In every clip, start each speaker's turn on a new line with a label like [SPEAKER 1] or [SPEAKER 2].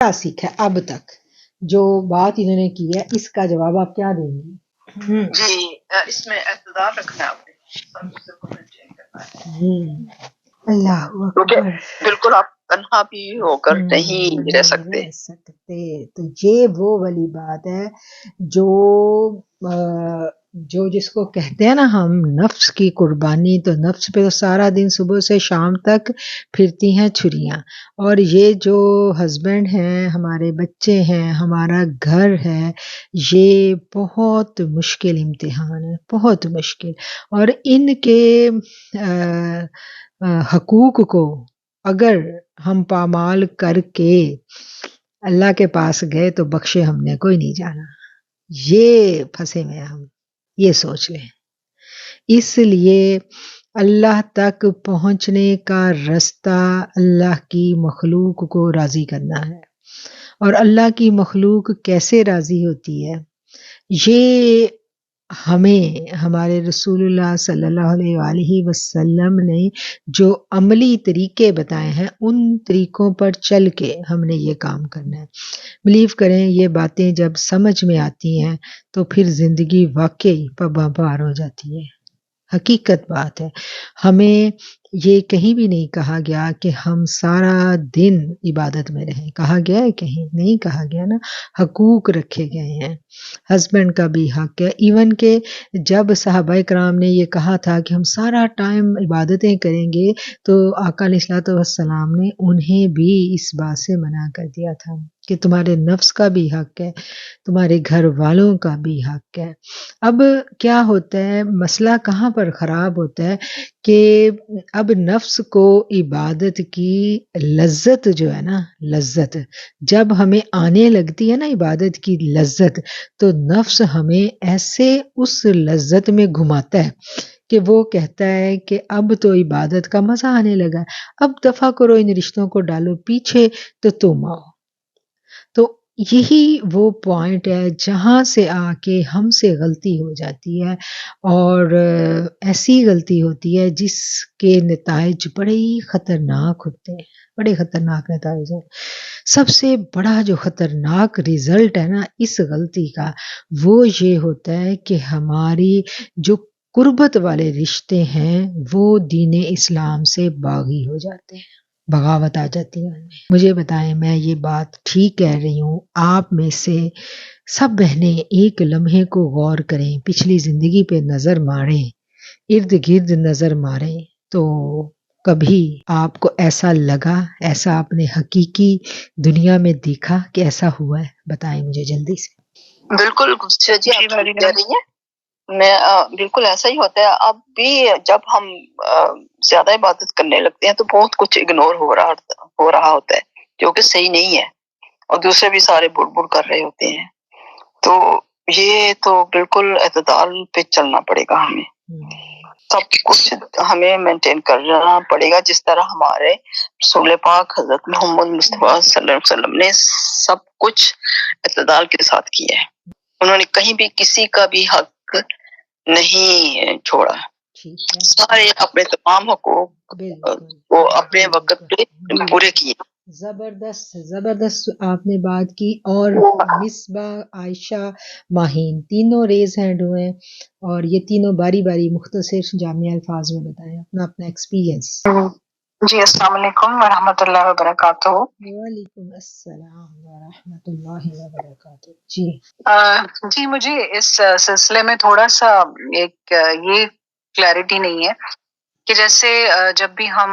[SPEAKER 1] کیا سیکھا ہے اب تک جو بات انہوں نے کی ہے، اس کا جواب آپ کیا دیں گی؟
[SPEAKER 2] جی اس میں اعتدال رکھنا ہے آپ نے،
[SPEAKER 1] اللہ
[SPEAKER 2] کیونکہ
[SPEAKER 1] اکبر،
[SPEAKER 2] بالکل آپ تنہا بھی ہو کر نہیں رہ سکتے.
[SPEAKER 1] رہ سکتے. تو یہ وہ والی بات ہے جو جو جس کو کہتے ہیں نا ہم نفس کی قربانی، تو نفس پہ تو سارا دن صبح سے شام تک پھرتی ہیں چھریاں. اور یہ جو ہسبینڈ ہیں، ہمارے بچے ہیں، ہمارا گھر ہے، یہ بہت مشکل امتحان ہے، بہت مشکل. اور ان کے حقوق کو اگر ہم پامال کر کے اللہ کے پاس گئے تو بخشے ہم نے کوئی نہیں جانا. یہ پھنسے میں ہم، یہ سوچ لیں. اس لیے اللہ تک پہنچنے کا رستہ اللہ کی مخلوق کو راضی کرنا ہے. اور اللہ کی مخلوق کیسے راضی ہوتی ہے، یہ ہمیں ہمارے رسول اللہ صلی اللہ علیہ وآلہ وسلم نے جو عملی طریقے بتائے ہیں، ان طریقوں پر چل کے ہم نے یہ کام کرنا ہے. بلیو کریں، یہ باتیں جب سمجھ میں آتی ہیں تو پھر زندگی واقعی پبا پار ہو جاتی ہے. حقیقت بات ہے. ہمیں یہ کہیں بھی نہیں کہا گیا کہ ہم سارا دن عبادت میں رہیں. کہا گیا ہے؟ کہیں نہیں کہا گیا نا. حقوق رکھے گئے ہیں. ہسبینڈ کا بھی حق ہے. ایون کہ جب صحابہ کرام نے یہ کہا تھا کہ ہم سارا ٹائم عبادتیں کریں گے، تو آقا علیہ الصلوۃ والسلام نے انہیں بھی اس بات سے منع کر دیا تھا کہ تمہارے نفس کا بھی حق ہے، تمہارے گھر والوں کا بھی حق ہے. اب کیا ہوتا ہے، مسئلہ کہاں پر خراب ہوتا ہے کہ اب نفس کو عبادت کی لذت جو ہے نا، لذت جب ہمیں آنے لگتی ہے نا، عبادت کی لذت، تو نفس ہمیں ایسے اس لذت میں گھماتا ہے کہ وہ کہتا ہے کہ اب تو عبادت کا مزہ آنے لگا، اب دفع کرو ان رشتوں کو، ڈالو پیچھے تو تم آؤ. تو یہی وہ پوائنٹ ہے جہاں سے آ کے ہم سے غلطی ہو جاتی ہے، اور ایسی غلطی ہوتی ہے جس کے نتائج بڑے ہی خطرناک ہوتے ہیں، بڑے خطرناک نتائج ہیں. سب سے بڑا جو خطرناک رزلٹ ہے نا اس غلطی کا، وہ یہ ہوتا ہے کہ ہماری جو قربت والے رشتے ہیں وہ دین اسلام سے باغی ہو جاتے ہیں، بغاوت آ جاتی ہے. مجھے بتائیں، میں یہ بات ٹھیک کہہ رہی ہوں؟ آپ میں سے سب بہنیں ایک لمحے کو غور کریں، پچھلی زندگی پہ نظر ماریں، ارد گرد نظر ماریں، تو کبھی آپ کو ایسا لگا، ایسا آپ نے حقیقی دنیا میں دیکھا کہ ایسا ہوا ہے؟ بتائیں مجھے جلدی سے.
[SPEAKER 2] بالکل جی، آپ ٹھیک کہہ رہی ہیں. میں بالکل ایسا ہی ہوتا ہے. اب بھی جب ہم زیادہ عبادت کرنے لگتے ہیں تو بہت کچھ اگنور ہو رہا ہوتا ہے جو کہ صحیح نہیں ہے، اور دوسرے بھی سارے بڑ بڑ کر رہے ہوتے ہیں. تو یہ تو بالکل اعتدال پہ چلنا پڑے گا ہمیں. سب کچھ ہمیں مینٹین کرنا پڑے گا، جس طرح ہمارے رسول پاک حضرت محمد مصطفیٰ صلی اللہ علیہ وسلم نے سب کچھ اعتدال کے ساتھ کیا ہے. انہوں نے کہیں بھی کسی کا بھی حق نہیں چھوڑا. سارے اپنے تمام حقوق وہ اپنے وقت پہ پورے کیے.
[SPEAKER 1] زبردست زبردست آپ نے بات کی. اور مصباح، عائشہ، ماہین تینوں ریز ہینڈ ہوئے، اور یہ تینوں باری باری مختصر جامع الفاظ میں بتائیں اپنا اپنا ایکسپیرینس.
[SPEAKER 2] جی السلام علیکم ورحمۃ اللہ وبرکاتہ.
[SPEAKER 1] وعلیکم السلام ورحمۃ اللہ وبرکاتہ. جی
[SPEAKER 2] جی مجھے اس سلسلے میں تھوڑا سا ایک یہ کلیئرٹی نہیں ہے کہ جیسے جب بھی ہم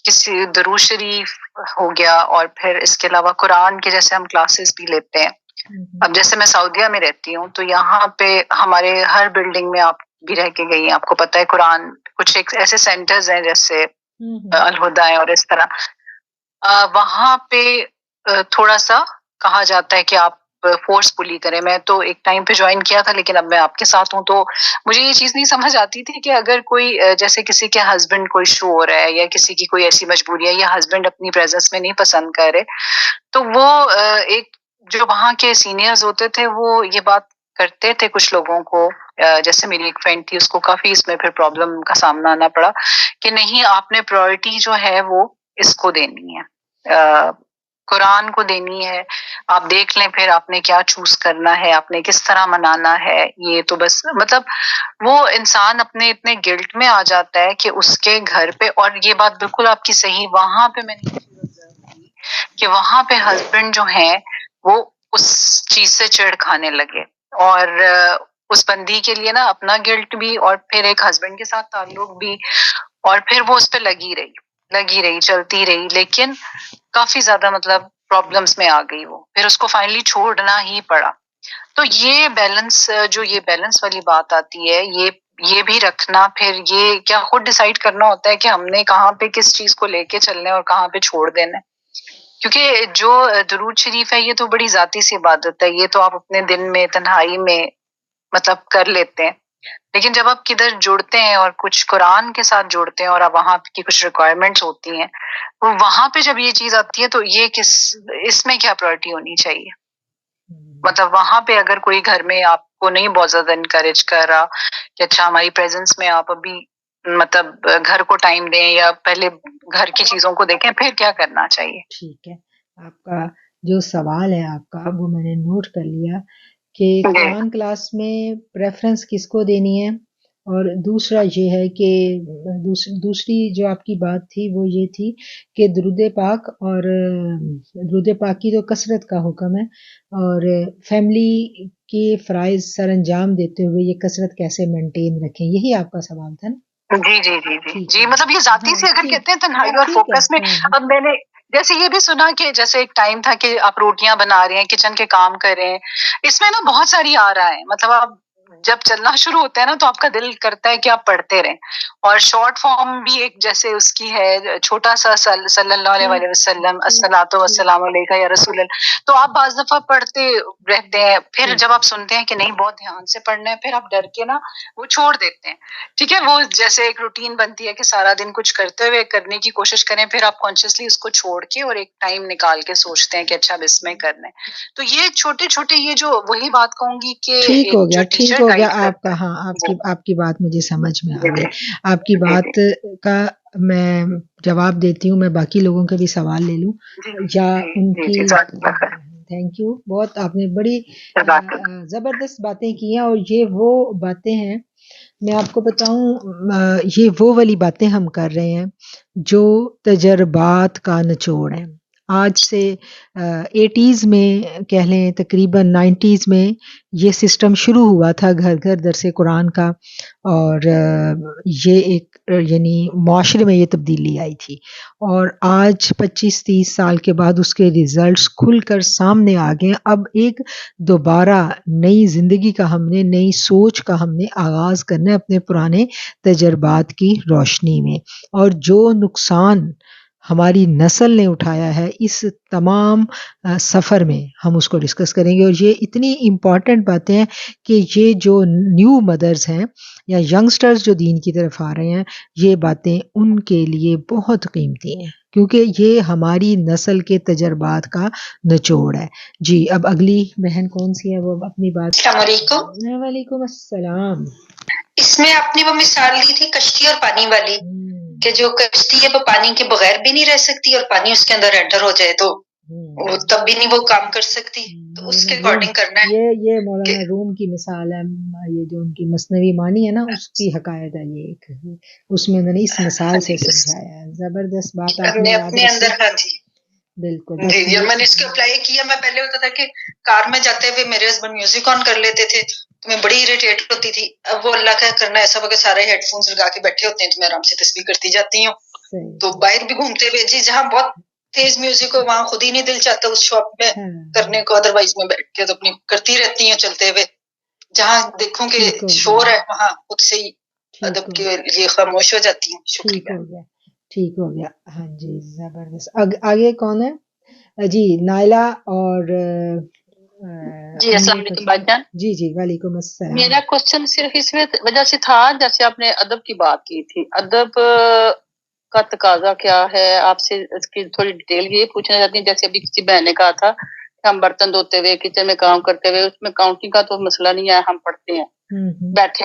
[SPEAKER 2] کسی درود شریف ہو گیا، اور پھر اس کے علاوہ قرآن کے جیسے ہم کلاسز بھی لیتے ہیں. اب جیسے میں سعودیہ میں رہتی ہوں تو یہاں پہ ہمارے ہر بلڈنگ میں، آپ بھی رہ کے گئی ہیں، آپ کو پتہ ہے قرآن کچھ ایک ایسے سینٹرز ہیں جیسے الہدا ہے، اور اس طرح وہاں پہ تھوڑا سا کہا جاتا ہے کہ آپ فورسفلی کریں. میں تو ایک ٹائم پہ جوائن کیا تھا، لیکن اب میں آپ کے ساتھ ہوں، تو مجھے یہ چیز نہیں سمجھ آتی تھی کہ اگر کوئی جیسے کسی کے ہسبینڈ کوئی ایشو ہو رہا ہے، یا کسی کی کوئی ایسی مجبوری ہے، یا ہسبینڈ اپنی پریزنس میں نہیں پسند کرے، تو وہ ایک جو وہاں کے سینئرز ہوتے تھے وہ یہ بات کرتے تھے کچھ لوگوں کو. جیسے میری ایک فرینڈ تھی، اس کو کافی اس میں پھر پرابلم کا سامنا آنا پڑا کہ نہیں، آپ نے پرائورٹی جو ہے وہ اس کو دینی ہے، قرآن کو دینی ہے. آپ دیکھ لیں پھر آپ نے کیا چوز کرنا ہے, آپ نے کس طرح منانا ہے. یہ تو بس مطلب وہ انسان اپنے اتنے گلٹ میں آ جاتا ہے کہ اس کے گھر پہ, اور یہ بات بالکل آپ کی صحیح, وہاں پہ میں نے یہ چیز observe کی کہ وہاں پہ ہسبینڈ جو ہیں وہ اس چیز سے چڑ کھانے لگے, اور اس بندی کے لیے نا اپنا گلٹ بھی, اور پھر ایک ہسبینڈ کے ساتھ تعلق بھی, اور پھر وہ اس پہ لگی رہی چلتی رہی, لیکن کافی زیادہ مطلب پرابلمس میں آ گئی وہ, پھر اس کو فائنلی چھوڑنا ہی پڑا. تو یہ بیلنس, جو یہ بیلنس والی بات آتی ہے, یہ بھی رکھنا, پھر یہ کیا خود ڈیسائیڈ کرنا ہوتا ہے کہ ہم نے کہاں پہ کس چیز کو لے کے چلنا ہے اور کہاں پہ چھوڑ دینا ہے. کیونکہ جو درود شریف ہے یہ تو بڑی ذاتی سی عبادت ہے, یہ تو آپ اپنے دن میں تنہائی میں مطلب کر لیتے ہیں, لیکن جب آپ کدھر جڑتے ہیں اور کچھ قرآن کے ساتھ جڑتے ہیں اور اب وہاں کی کچھ ریکوائرمنٹس ہوتی ہیں, وہاں پہ جب یہ چیز آتی ہے تو یہ اس میں کیا پرائورٹی ہونی چاہیے. مطلب وہاں پہ اگر کوئی گھر میں آپ کو نہیں بہت زیادہ انکریج کر رہا کہ اچھا ہماری پریزنس میں آپ ابھی مطلب گھر کو ٹائم دیں یا پہلے گھر کی چیزوں کو دیکھیں, پھر کیا کرنا چاہیے.
[SPEAKER 1] ٹھیک ہے, آپ کا جو سوال ہے آپ کا وہ میں نے نوٹ کر لیا کہ قرآن کلاس میں پریفرنس کس کو دینی ہے, اور دوسرا یہ ہے کہ دوسری جو آپ کی بات تھی وہ یہ تھی کہ درود پاک, اور درود پاک کی تو کثرت کا حکم ہے, اور فیملی کے فرائض سر انجام دیتے ہوئے یہ کثرت کیسے مینٹین رکھیں, یہی آپ کا سوال تھا نا؟
[SPEAKER 2] جی مطلب یہ ذاتی سے اگر کہتے ہیں تنہائی اور فوکس میں. اب میں نے جیسے یہ بھی سنا کہ جیسے ایک ٹائم تھا کہ آپ روٹیاں بنا رہے ہیں, کچن کے کام کر رہے ہیں, اس میں نا بہت ساری آ رہا ہے, مطلب آپ جب چلنا شروع ہوتا ہے نا تو آپ کا دل کرتا ہے کہ آپ پڑھتے رہیں, اور شارٹ فارم بھی ایک جیسے اس کی ہے چھوٹا سا صلی اللہ علیہ وسلم الصلاۃ والسلام علیکہ یا رسول اللہ, تو آپ بعض دفعہ پڑھتے رہتے ہیں, پھر جب آپ سنتے ہیں کہ نہیں بہت دھیان سے پڑھنا ہے, پھر آپ ڈر کے نا وہ چھوڑ دیتے ہیں. ٹھیک ہے, وہ جیسے ایک روٹین بنتی ہے کہ سارا دن کچھ کرتے ہوئے کرنے کی کوشش کریں, پھر آپ کانشیسلی اس کو چھوڑ کے اور ایک ٹائم نکال کے سوچتے ہیں کہ اچھا اب اس میں کرنا ہے. تو یہ چھوٹے چھوٹے, یہ جو وہی بات کہوں گی کہ
[SPEAKER 1] ٹھیک ہو گیا, ٹھیک ہو گیا آپ کا, ہاں آپ کی بات مجھے سمجھ میں آ گئی. آپ کی بات کا میں جواب دیتی ہوں, میں باقی لوگوں کے بھی سوال لے لوں یا ان کی. تھینک یو, بہت آپ نے بڑی زبردست باتیں کی ہیں, اور یہ وہ باتیں ہیں, میں آپ کو بتاؤں یہ وہ والی باتیں ہم کر رہے ہیں جو تجربات کا نچوڑ ہے. آج سے 80s میں کہہ لیں, تقریباً 90s میں یہ سسٹم شروع ہوا تھا گھر گھر درس قرآن کا, اور یہ ایک یعنی معاشرے میں یہ تبدیلی آئی تھی, اور آج 25-30 سال کے بعد اس کے ریزلٹس کھل کر سامنے آ گئے. اب ایک دوبارہ نئی زندگی کا ہم نے, نئی سوچ کا ہم نے آغاز کرنا ہے اپنے پرانے تجربات کی روشنی میں, اور جو نقصان ہماری نسل نے اٹھایا ہے اس تمام سفر میں ہم اس کو ڈسکس کریں گے. اور یہ اتنی امپورٹنٹ باتیں ہیں کہ یہ جو نیو مدرز ہیں یا ینگسٹرز جو دین کی طرف آ رہے ہیں, یہ باتیں ان کے لیے بہت قیمتی ہیں, کیونکہ یہ ہماری نسل کے تجربات کا نچوڑ ہے. جی, اب اگلی بہن کون سی ہے وہ اپنی بات.
[SPEAKER 3] السلام علیکم.
[SPEAKER 1] وعلیکم السلام.
[SPEAKER 3] اس میں آپ نے وہ مثال دی تھی کشتی اور پانی والی, کہ جو کشتی ہے وہ پانی کے بغیر بھی نہیں رہ سکتی, اور پانی اس کے اندر انٹر ہو جائے تو وہ تب بھی نہیں وہ کام کر سکتی. تو اس کے اکارڈنگ کرنا ہے.
[SPEAKER 1] یہ مولانا روم کی مثال ہے, یہ جو ان کی مثنوی معنی ہے نا اس کی حکایت ہے, یہ ایک اس میں انہوں نے اس مثال سے سمجھایا ہے. زبردست بات آپ نے
[SPEAKER 3] اپنے اندر. ہاں جی
[SPEAKER 1] بالکل.
[SPEAKER 3] جی, میں نے اس کو اپلائی کیا. میں پہلے ہوتا تھا کہ کار میں جاتے ہوئے میرے ہسبینڈ میوزک آن کر لیتے تھے تو میں بڑی اریٹیٹ ہوتی تھی. اب وہ اللہ کا کرنا ایسا ہو کہ سارے ہیڈ فونس لگا کے بیٹھے ہوتے ہیں تو میں آرام سے تسبیح کرتی جاتی ہوں. تو باہر بھی گھومتے ہوئے جی جہاں بہت تیز میوزک ہو وہاں خود ہی نہیں دل چاہتا اس شاپ میں کرنے کو, ادر وائز میں بیٹھ کے تو اپنی کرتی رہتی ہوں چلتے ہوئے. جہاں دیکھوں کہ شور ہے وہاں خود سے ہی ادب کے لیے خاموش ہو جاتی ہوں. شکریہ.
[SPEAKER 1] ٹھیک ہو گیا. ہاں جی, زبردست. آگے کون ہے؟ جی, نائلہ. اور
[SPEAKER 4] جی السلام علیکم بھائی جان.
[SPEAKER 1] جی وعلیکم السلام.
[SPEAKER 4] میرا کوشچن صرف اس وجہ سے تھا جیسے آپ نے ادب کی بات کی تھی, ادب کا تقاضا کیا ہے, آپ سے اس کی تھوڑی ڈیٹیل یہ پوچھنا چاہتی ہوں. جیسے ابھی کسی بہن نے کہا تھا کہ ہم برتن دھوتے ہوئے کچن میں کام کرتے ہوئے, اس میں کاؤنٹنگ کا تو مسئلہ نہیں ہے, ہم پڑھتے ہیں بیٹھے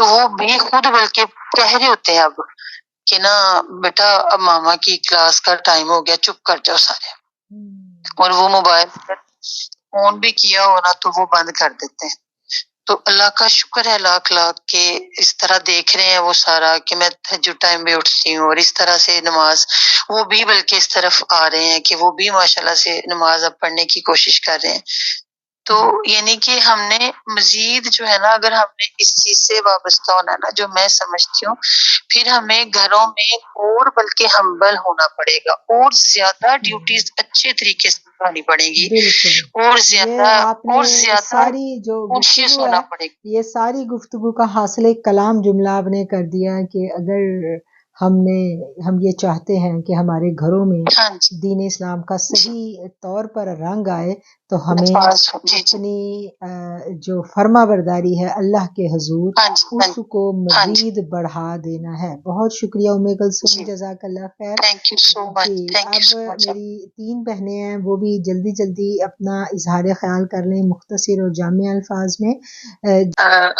[SPEAKER 5] تو وہ بھی خود بلکہ کہہ رہے ہوتے ہیں اب کہ نا بیٹا اب ماما کی کلاس کا ٹائم ہو گیا، چپ کر جاؤ سارے، اور وہ موبائل فون بھی کیا ہو نا تو وہ بند کر دیتے ہیں. تو اللہ کا شکر ہے لاکھ لاکھ کہ اس طرح دیکھ رہے ہیں وہ سارا کہ میں تہجد ٹائم میں اٹھتی ہوں، اور اس طرح سے نماز وہ بھی بلکہ اس طرف آ رہے ہیں کہ وہ بھی ماشاءاللہ سے نماز اب پڑھنے کی کوشش کر رہے ہیں. تو یعنی کہ ہم نے مزید جو ہے نا اگر ہم نے اس چیز سے وابستہ ہونا ہے نا، جو میں سمجھتی ہوں، پھر ہمیں گھروں میں اور بلکہ ہمبل ہونا پڑے گا، اور زیادہ ڈیوٹیز اچھے طریقے سے نبھانی پڑے گی،
[SPEAKER 1] بالکل.
[SPEAKER 5] اور
[SPEAKER 1] یہ
[SPEAKER 5] زیادہ
[SPEAKER 1] آپ نے ساری جو
[SPEAKER 5] کانشیس
[SPEAKER 1] گفتگو
[SPEAKER 5] ہونا
[SPEAKER 1] ہے،
[SPEAKER 5] پڑے گا.
[SPEAKER 1] یہ ساری گفتگو کا حاصل کلام جملہ آپ نے کر دیا کہ اگر ہم یہ چاہتے ہیں کہ ہمارے گھروں میں
[SPEAKER 5] ہاں جی
[SPEAKER 1] دین اسلام کا صحیح طور پر رنگ آئے تو ہمیں
[SPEAKER 5] جی جی
[SPEAKER 1] اپنی جو فرما برداری ہے اللہ کے حضور
[SPEAKER 5] ہاں جی
[SPEAKER 1] اس کو مزید بڑھا دینا ہے. بہت شکریہ ام کلثوم،
[SPEAKER 5] جی
[SPEAKER 1] جزاک اللہ خیر.
[SPEAKER 5] تھینک یو سو مچ،
[SPEAKER 1] جی
[SPEAKER 5] تھینک یو
[SPEAKER 1] اب
[SPEAKER 5] سو مچ.
[SPEAKER 1] میری 3 بہنیں ہیں، وہ بھی جلدی جلدی اپنا اظہار خیال کر لیں مختصر اور جامع الفاظ میں.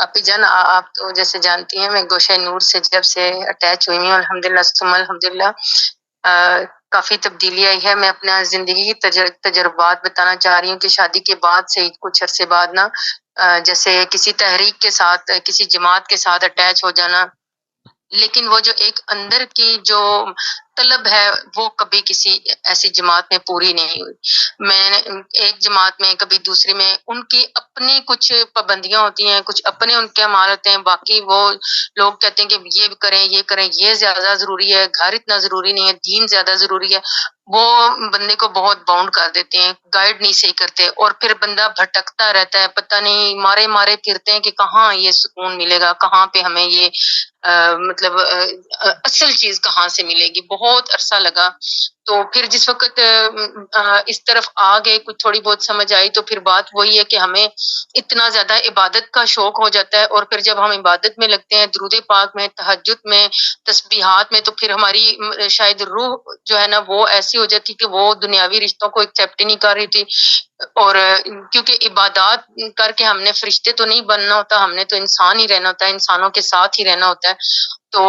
[SPEAKER 4] اپی جان آپ تو جیسے جانتی ہیں میں گوشہ نور سے جب سے اٹیچ ہوئی ہوں الحمدللہ ثم الحمدللہ کافی تبدیلی آئی ہے. میں اپنا زندگی کی تجربات بتانا چاہ رہی ہوں کہ شادی کے بعد سے کچھ عرصے بعد نا جیسے کسی تحریک کے ساتھ کسی جماعت کے ساتھ اٹیچ ہو جانا، لیکن وہ جو ایک اندر کی جو طلب ہے وہ کبھی کسی ایسی جماعت میں پوری نہیں ہوئی. میں ایک جماعت میں کبھی دوسری میں، ان کی اپنی کچھ پابندیاں ہوتی ہیں، کچھ اپنے ان کے اعمال ہوتے ہیں، باقی وہ لوگ کہتے ہیں کہ یہ کریں یہ کریں، یہ زیادہ ضروری ہے، گھر اتنا ضروری نہیں ہے، دین زیادہ ضروری ہے. وہ بندے کو بہت باؤنڈ کر دیتے ہیں، گائیڈ نہیں صحیح کرتے، اور پھر بندہ بھٹکتا رہتا ہے، پتہ نہیں مارے مارے پھرتے ہیں کہ کہاں یہ سکون ملے گا، کہاں پہ ہمیں یہ مطلب اصل چیز کہاں سے ملے گی. بہت عرصہ لگا. تو پھر جس وقت اس طرف آ گئے، کچھ تھوڑی بہت سمجھ آئی، تو پھر بات وہی ہے کہ ہمیں اتنا زیادہ عبادت کا شوق ہو جاتا ہے، اور پھر جب ہم عبادت میں لگتے ہیں، درود پاک میں، تہجد میں، تسبیحات میں، تو پھر ہماری شاید روح جو ہے نا وہ ایسی ہو جاتی کہ وہ دنیاوی رشتوں کو ایکسیپٹ ہی نہیں کر رہی تھی. اور کیونکہ عبادات کر کے ہم نے فرشتے تو نہیں بننا ہوتا، ہم نے تو انسان ہی رہنا ہوتا ہے، انسانوں کے ساتھ ہی رہنا ہوتا ہے. تو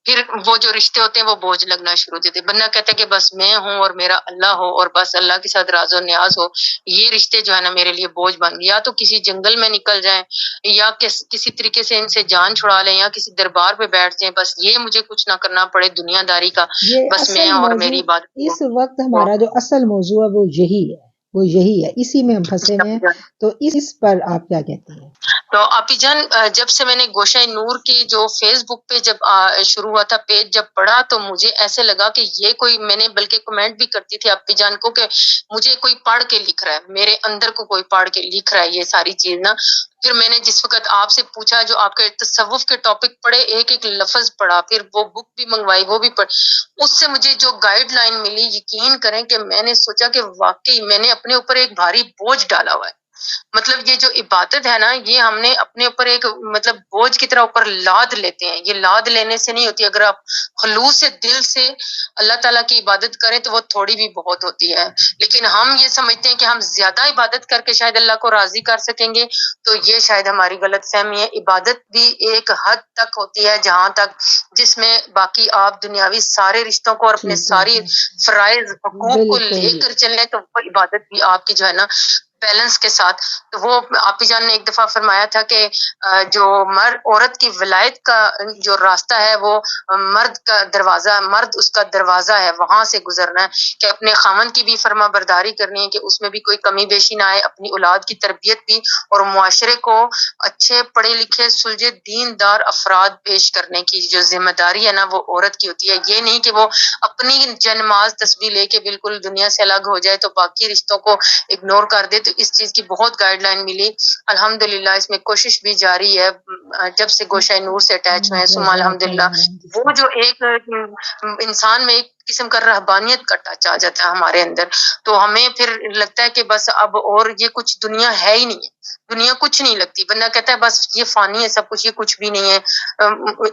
[SPEAKER 4] پھر وہ جو رشتے ہوتے ہیں وہ بوجھ لگنا شروع ہو جاتے ہیں. بندہ کہتا ہے کہ بس میں ہوں اور میرا اللہ ہو، اور بس اللہ کے ساتھ راز و نیاز ہو. یہ رشتے جو ہے نا میرے لیے بوجھ بن گئے. یا تو کسی جنگل میں نکل جائیں، یا کسی طریقے سے ان سے جان چھڑا لیں، یا کسی دربار پہ بیٹھ جائیں، بس یہ مجھے کچھ نہ کرنا پڑے دنیا داری کا،
[SPEAKER 1] یہ
[SPEAKER 4] بس میں
[SPEAKER 1] اصل
[SPEAKER 4] اور
[SPEAKER 1] موضوع
[SPEAKER 4] میری عبادت
[SPEAKER 1] اس وقت ہمارا جو اصل موضوع ہے وہ یہی ہے، اسی میں ہم پھنسے ہوئے ہیں. تو اس پر آپ کیا کہتی ہیں؟
[SPEAKER 4] تو آپی جان جب سے میں نے گوشہ نور کی جو فیس بک پہ جب شروع ہوا تھا پیج جب پڑھا، تو مجھے ایسے لگا کہ یہ کوئی، میں نے بلکہ کمنٹ بھی کرتی تھی آپی جان کو کہ مجھے کوئی پڑھ کے لکھ رہا ہے، میرے اندر کو کوئی پڑھ کے لکھ رہا ہے یہ ساری چیز نا. پھر میں نے جس وقت آپ سے پوچھا، جو آپ کے تصوف کے ٹاپک پڑھے، ایک ایک لفظ پڑھا، پھر وہ بک بھی منگوائی، وہ بھی پڑھ، اس سے مجھے جو گائیڈ لائن ملی، یقین کریں کہ میں نے سوچا کہ واقعی میں نے اپنے اوپر ایک بھاری بوجھ ڈالا ہوا ہے. مطلب یہ جو عبادت ہے نا، یہ ہم نے اپنے اوپر ایک مطلب بوجھ کی طرح اوپر لاد لیتے ہیں. یہ لاد لینے سے نہیں ہوتی، اگر آپ خلوص سے دل سے اللہ تعالیٰ کی عبادت کریں تو وہ تھوڑی بھی بہت ہوتی ہے. لیکن ہم یہ سمجھتے ہیں کہ ہم زیادہ عبادت کر کے شاید اللہ کو راضی کر سکیں گے، تو یہ شاید ہماری غلط فہمی ہے. عبادت بھی ایک حد تک ہوتی ہے جہاں تک جس میں باقی آپ دنیاوی سارے رشتوں کو اور اپنے ساری فرائض حقوق کو لے
[SPEAKER 1] بالکل.
[SPEAKER 4] کر چلیں، تو وہ عبادت بھی آپ کی جو ہے نا بیلنس کے ساتھ. تو وہ آپی جان نے ایک دفعہ فرمایا تھا کہ جو عورت کی ولایت کا جو راستہ ہے وہ مرد کا دروازہ، مرد اس کا دروازہ ہے، وہاں سے گزرنا ہے، کہ اپنے خاوند کی بھی فرما برداری کرنی ہے، کہ اس میں بھی کوئی کمی بیشی نہ آئے، اپنی اولاد کی تربیت بھی، اور معاشرے کو اچھے پڑھے لکھے سلجھے دیندار افراد پیش کرنے کی جو ذمہ داری ہے نا وہ عورت کی ہوتی ہے. یہ نہیں کہ وہ اپنی جنماز تسبیح لے کے بالکل دنیا سے الگ ہو جائے تو باقی رشتوں کو اگنور کر دے. تو اس چیز کی بہت گائیڈ لائن ملی الحمدللہ. اس میں کوشش بھی جاری ہے جب سے گوشہ نور سے اٹیچ ہوئے ہیں. ثم الحمدللہ وہ جو ایک انسان میں ایک
[SPEAKER 5] قسم کا رہبانیت کا ٹچ آ جاتا ہے ہمارے اندر. تو ہمیں پھر لگتا ہے کہ بس اب اور یہ کچھ دنیا ہے ہی نہیں ہے، دنیا کچھ نہیں لگتی. بندہ کہتا ہے بس یہ فانی ہے سب کچھ، یہ کچھ بھی نہیں ہے.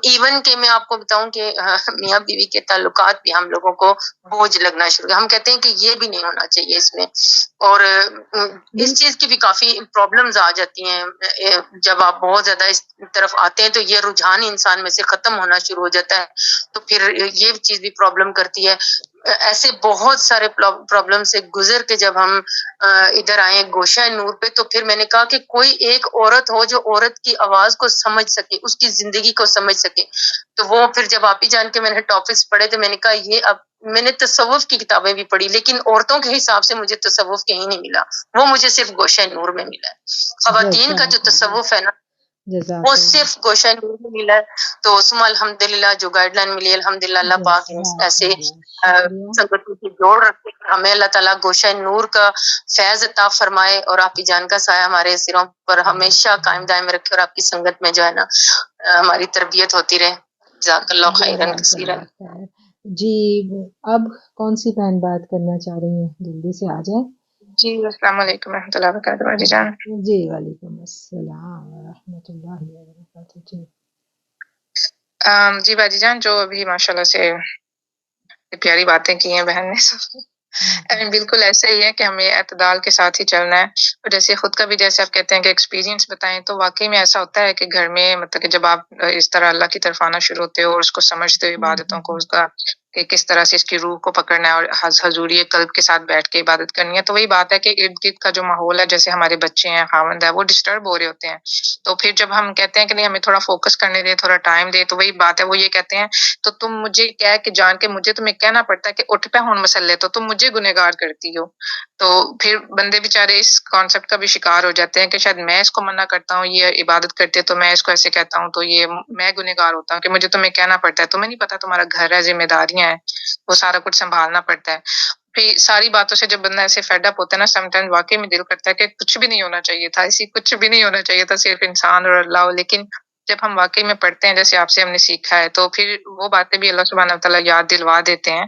[SPEAKER 5] ایون کہ میں آپ کو بتاؤں کہ میاں بیوی کے تعلقات بھی ہم لوگوں کو بوجھ لگنا شروع، ہم کہتے ہیں کہ یہ بھی نہیں ہونا چاہیے اس میں. اور اس چیز کی بھی کافی پرابلمز آ جاتی ہیں جب آپ بہت زیادہ اس طرف آتے ہیں، تو یہ رجحان انسان میں سے ختم ہونا شروع ہو جاتا ہے. تو پھر یہ چیز بھی پرابلم کرتی ہے. ایسے بہت سارے پرابلم سے گزر کے جب ہم ادھر آئے گوشہ نور پہ، تو پھر میں نے کہا کہ کوئی ایک عورت ہو جو عورت کی آواز کو سمجھ سکے، اس کی زندگی کو سمجھ سکے. تو وہ پھر جب آپ ہی جان کے میں نے ٹاپکس پڑھے تو میں نے کہا یہ اب میں نے تصوف کی کتابیں بھی پڑھی، لیکن عورتوں کے حساب سے مجھے تصوف کہیں نہیں ملا، وہ مجھے صرف گوشہ نور میں ملا ہے. خواتین کا جو تصوف ہے نا وہ صرف گوشہ نور میں ملا ہے. تو اس میں الحمدللہ جو گائیڈ لائن ملی الحمدللہ، اللہ پاک ایسے سنگتوں کی جوڑ رکھے، ہمیں اللہ تعالیٰ گوشہ نور کا فیض عطا فرمائے، اور آپ کی جان کا سایہ ہمارے سروں پر ہمیشہ قائم دائم رکھے، اور آپ کی سنگت میں جو ہے نا ہماری تربیت ہوتی رہے. جزاک اللہ خیرن کثیرا.
[SPEAKER 1] جی اب کون سی بہن بات کرنا چاہ رہی ہیں؟ جلدی سے آ جائیں.
[SPEAKER 6] جی السلام علیکم ورحمۃ اللہ وبرکاتہ باجی جان.
[SPEAKER 1] جی وعلیکم السلام ورحمۃ اللہ وبرکاتہ. جی
[SPEAKER 6] جی باجی جان، جو ابھی ماشاء اللہ سے پیاری باتیں کی ہیں بہن نے سب بالکل ایسا ہی ہے کہ ہمیں اعتدال کے ساتھ ہی چلنا ہے. اور جیسے خود کا بھی جیسے آپ کہتے ہیں کہ ایکسپیرینس بتائیں، تو واقعی میں ایسا ہوتا ہے کہ گھر میں مطلب کہ جب آپ اس طرح اللہ کی طرف آنا شروع ہوتے ہو اور اس کو سمجھتے ہو، عبادتوں کو، اس کا کہ کس طرح سے اس کی روح کو پکڑنا ہے اور حضوری قلب کے ساتھ بیٹھ کے عبادت کرنی ہے، تو وہی بات ہے کہ ارد گرد کا جو ماحول ہے، جیسے ہمارے بچے ہیں، خاوند ہے، وہ ڈسٹرب ہو رہے ہوتے ہیں. تو پھر جب ہم کہتے ہیں کہ نہیں ہمیں تھوڑا فوکس کرنے دے، تھوڑا ٹائم دے، تو وہی بات ہے، وہ یہ کہتے ہیں تو تم مجھے کہہ کہ جان کے مجھے تمہیں کہنا پڑتا ہے کہ اٹھ پہ ہون مسلے تو تم مجھے گنہگار کرتی ہو. تو پھر بندے بیچارے اس کانسیپٹ کا بھی شکار ہو جاتے ہیں کہ شاید میں اس کو منع کرتا ہوں، یہ عبادت کرتے تو میں اس کو ایسے کہتا ہوں، تو یہ میں گنہگار ہوتا ہوں کہ مجھے تمہیں کہنا پڑتا ہے. تمہیں نہیں پتا تمہارا گھر ہے، ذمہ داریاں ہیں، وہ سارا کچھ سنبھالنا پڑتا ہے. پھر ساری باتوں سے جب بندہ ایسے فیڈ اپ ہوتا ہے نا، سم ٹائم واقعی میں دل کرتا ہے کہ کچھ بھی نہیں ہونا چاہیے تھا، ایسی کچھ بھی نہیں ہونا چاہیے تھا، صرف انسان اور اللہ ہو. لیکن جب ہم واقعی میں پڑھتے ہیں جیسے آپ سے ہم نے سیکھا ہے، تو پھر وہ باتیں بھی اللہ سبحانہ وتعالیٰ یاد دلوا دیتے ہیں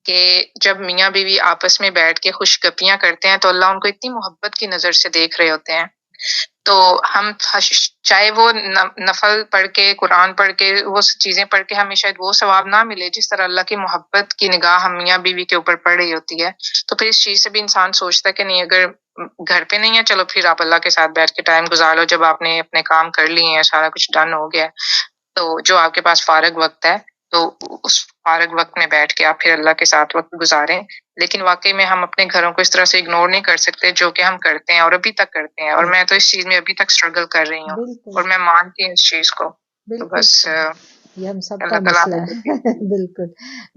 [SPEAKER 6] کہ جب میاں بیوی آپس میں بیٹھ کے خوش گپیاں کرتے ہیں تو اللہ ان کو اتنی محبت کی نظر سے دیکھ رہے ہوتے ہیں. تو ہم چاہے وہ نفل پڑھ کے، قرآن پڑھ کے، وہ چیزیں پڑھ کے ہمیں شاید وہ ثواب نہ ملے جس طرح اللہ کی محبت کی نگاہ ہم میاں بیوی کے اوپر پڑ رہی ہوتی ہے. تو پھر اس چیز سے بھی انسان سوچتا ہے کہ نہیں، اگر گھر پہ نہیں ہے چلو پھر آپ اللہ کے ساتھ بیٹھ کے ٹائم گزار لو. جب آپ نے اپنے کام کر لیے ہیں، سارا کچھ ڈن ہو گیا، تو جو آپ کے پاس فارغ وقت ہے تو اس فارغ وقت میں بیٹھ کے آپ پھر اللہ کے ساتھ وقت گزاریں. لیکن واقعی میں ہم اپنے گھروں کو اس طرح سے اگنور نہیں کر سکتے جو کہ ہم کرتے ہیں اور ابھی تک کرتے ہیں. اور میں تو اس چیز میں ابھی تک اسٹرگل کر رہی ہوں اور میں مانتی ہوں اس چیز کو. تو بس
[SPEAKER 1] یہ ہم سب کا
[SPEAKER 6] اللہ تعالیٰ
[SPEAKER 1] مسئلہ ہے. بالکل.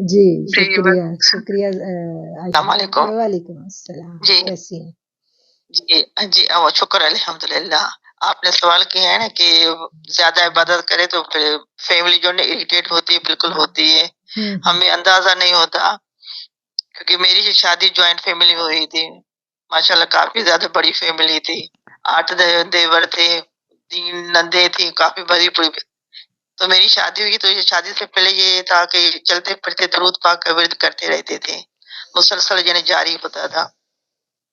[SPEAKER 1] جی شکریہ شکریہ.
[SPEAKER 7] السلام علیکم.
[SPEAKER 1] وعلیکم السلام.
[SPEAKER 7] جی
[SPEAKER 1] کیسی ہیں؟
[SPEAKER 7] جی شکر الحمدللہ. آپ نے سوال کیا ہے نا کہ زیادہ عبادت کرے تو پھر فیملی جو ہے اریٹیٹ ہوتی ہے، بالکل ہوتی ہے. ہمیں اندازہ نہیں ہوتا کیونکہ میری شادی جوائنٹ فیملی میں ہوئی تھی. ماشاءاللہ کافی زیادہ بڑی فیملی تھی، 8 دیور تھے، 3 نندے تھی، کافی بڑی پوری. تو میری شادی ہوئی تو یہ شادی سے پہلے یہ تھا کہ چلتے پھرتے درود پاک کا ورد کرتے رہتے تھے، مسلسل یعنی جاری ہوتا تھا.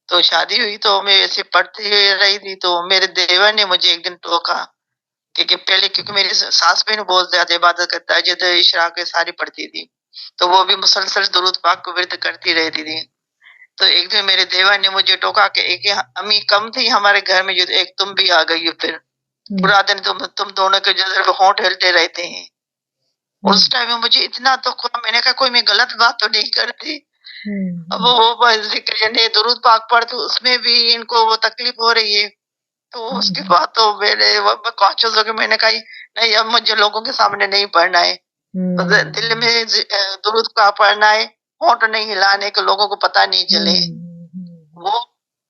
[SPEAKER 7] تو شادی ہوئی تو میں ایسے پڑھتی رہی تھی، تو میرے دیور نے مجھے ایک دن ٹوکا کہ پہلے، کیونکہ میری ساس بہن بہت زیادہ عبادت کرتا ہے، جد اشراق ساری پڑھتی تھی، تو وہ بھی مسلسل درود پاک کو ورد کرتی رہتی تھی. تو ایک دن میرے دیور نے مجھے ٹوکا کہ ایک امی کم تھی ہمارے گھر میں، جو ایک تم بھی آ گئی ہو، پھر پورا دن تم دونوں کے جو ہونٹ ہلتے رہتے ہیں. اس ٹائم میں مجھے اتنا دکھ ہوا، میں نے کہا کوئی میں غلط بات تو نہیں کرتی. اب وہ ذکر یعنی درود پاک پڑھ تو اس میں بھی ان کو وہ تکلیف ہو رہی ہے. تو اس کے بعد تو میں کانشیس ہو کے میں نے کہا نہیں، اب مجھے لوگوں کے سامنے نہیں پڑھنا ہے، دل میں درود پاک پڑھنا ہے، ہونٹ نہیں ہلانے کہ لوگوں کو پتہ نہیں چلے. وہ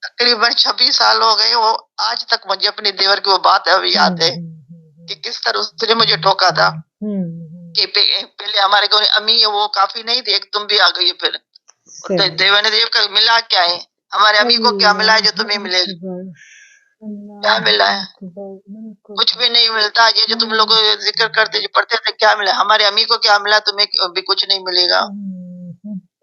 [SPEAKER 7] تقریباً 26 سال ہو گئے، وہ آج تک مجھے اپنے دیور کی وہ بات ابھی یاد ہے کہ کس طرح اس نے مجھے ٹوکا تھا کہ پہلے ہمارے گھر امی وہ کافی نہیں تھی، ایک تم بھی آ گئی. پھر دیور نے دیو کا ملا کیا ہے، ہمارے امی کو کیا ملا ہے جو تمہیں ملے گا؟ کیا ملا ہے؟ کچھ بھی نہیں ملتا. یہ جو تم لوگ ذکر کرتے جو پڑھتے تھے کیا ملا؟ ہمارے امی کو کیا ملا، تمہیں بھی کچھ نہیں ملے گا.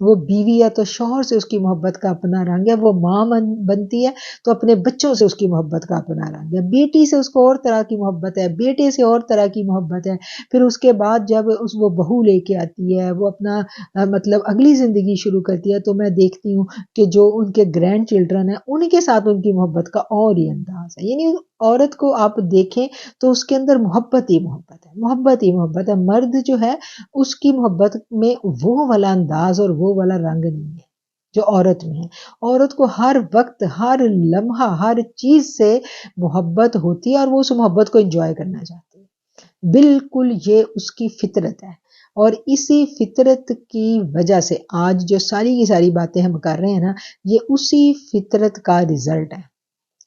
[SPEAKER 1] وہ بیوی یا تو شوہر سے اس کی محبت کا اپنا رنگ ہے، وہ ماں بنتی ہے تو اپنے بچوں سے اس کی محبت کا اپنا رنگ ہے، بیٹی سے اس کو اور طرح کی محبت ہے، بیٹے سے اور طرح کی محبت ہے، پھر اس کے بعد جب وہ بہو لے کے آتی ہے، وہ اپنا مطلب اگلی زندگی شروع کرتی ہے، تو میں دیکھتی ہوں کہ جو ان کے گرینڈ چلڈرن ہیں ان کے ساتھ ان کی محبت کا اور ہی انداز ہے. یعنی عورت کو آپ دیکھیں تو اس کے اندر محبت ہی محبت ہے، محبت ہی محبت ہے. مرد جو ہے اس کی محبت میں وہ والا انداز اور وہ والا رنگ نہیں ہے جو عورت میں ہے. عورت کو ہر وقت، ہر لمحہ، ہر چیز سے محبت ہوتی ہے اور وہ اس محبت کو انجوائے کرنا چاہتی ہے. بالکل یہ اس کی فطرت ہے، اور اسی فطرت کی وجہ سے آج جو ساری کی ساری باتیں ہم کر رہے ہیں نا، یہ اسی فطرت کا رزلٹ ہے.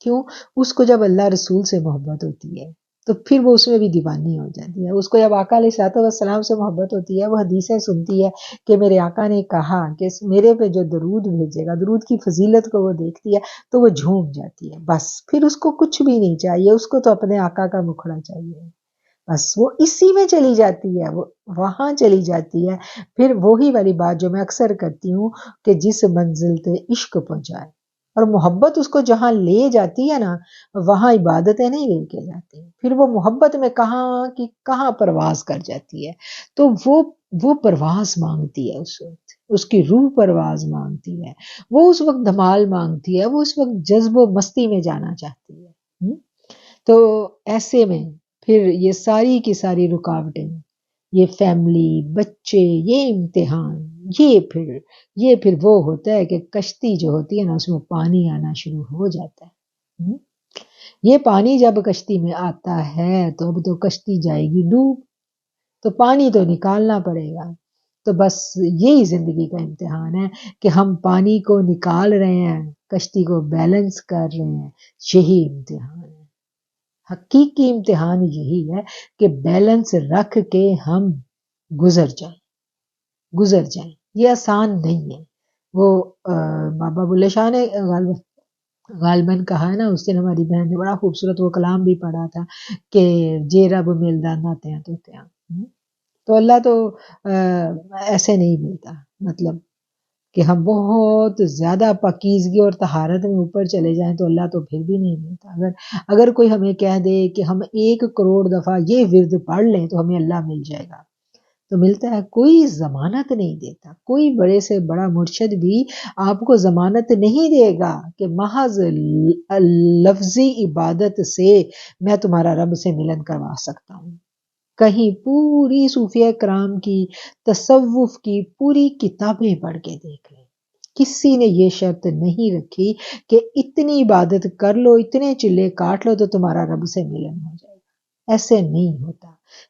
[SPEAKER 1] کیوں؟ اس کو جب اللہ رسول سے محبت ہوتی ہے تو پھر وہ اس میں بھی دیوانی ہو جاتی ہے. اس کو جب آقا علیہ السلام سے محبت ہوتی ہے، وہ حدیثیں سنتی ہے کہ میرے آقا نے کہا کہ میرے پہ جو درود بھیجے گا، درود کی فضیلت کو وہ دیکھتی ہے تو وہ جھوم جاتی ہے. بس پھر اس کو کچھ بھی نہیں چاہیے، اس کو تو اپنے آقا کا مکھڑا چاہیے. بس وہ اسی میں چلی جاتی ہے، وہ وہاں چلی جاتی ہے. پھر وہی والی بات جو میں اکثر کرتی ہوں کہ جس منزل تے عشق پہنچائے، اور محبت اس کو جہاں لے جاتی ہے نا، وہاں عبادتیں نہیں لے کے جاتی. پھر وہ محبت میں کہاں کی کہاں پرواز کر جاتی ہے. تو وہ پرواز مانگتی ہے، اس وقت اس کی روح پرواز مانگتی ہے، وہ اس وقت دھمال مانگتی ہے، وہ اس وقت جذب و مستی میں جانا چاہتی ہے. تو ایسے میں پھر یہ ساری کی ساری رکاوٹیں، یہ فیملی، بچے، یہ امتحان، یہ پھر وہ ہوتا ہے کہ کشتی جو ہوتی ہے نا، اس میں پانی آنا شروع ہو جاتا ہے. یہ پانی جب کشتی میں آتا ہے تو اب تو کشتی جائے گی ڈوب، تو پانی تو نکالنا پڑے گا. تو بس یہی زندگی کا امتحان ہے کہ ہم پانی کو نکال رہے ہیں، کشتی کو بیلنس کر رہے ہیں. یہی امتحان ہے، حقیقی امتحان یہی ہے کہ بیلنس رکھ کے ہم گزر جائیں. یہ آسان نہیں ہے. وہ بابا بلے شاہ نے غالباً کہا ہے نا، اس دن ہماری بہن نے بڑا خوبصورت وہ کلام بھی پڑھا تھا کہ جے رب ملدا نہ تیاں تو تیاں. تو اللہ تو ایسے نہیں ملتا، مطلب کہ ہم بہت زیادہ پاکیزگی اور طہارت میں اوپر چلے جائیں تو اللہ تو پھر بھی نہیں ملتا. اگر کوئی ہمیں کہہ دے کہ ہم 1 کروڑ دفعہ یہ ورد پڑھ لیں تو ہمیں اللہ مل جائے گا، تو ملتا ہے؟ کوئی ضمانت نہیں دیتا. کوئی بڑے سے بڑا مرشد بھی آپ کو ضمانت نہیں دے گا کہ محض لفظی عبادت سے میں تمہارا رب سے ملن کروا سکتا ہوں. کہیں پوری صوفیہ کرام کی، تصوف کی پوری کتابیں پڑھ کے دیکھ لیں، کسی نے یہ شرط نہیں رکھی کہ اتنی عبادت کر لو، اتنے چلے کاٹ لو تو تمہارا رب سے ملن ہو جائے گا. ایسے نہیں ہوتا.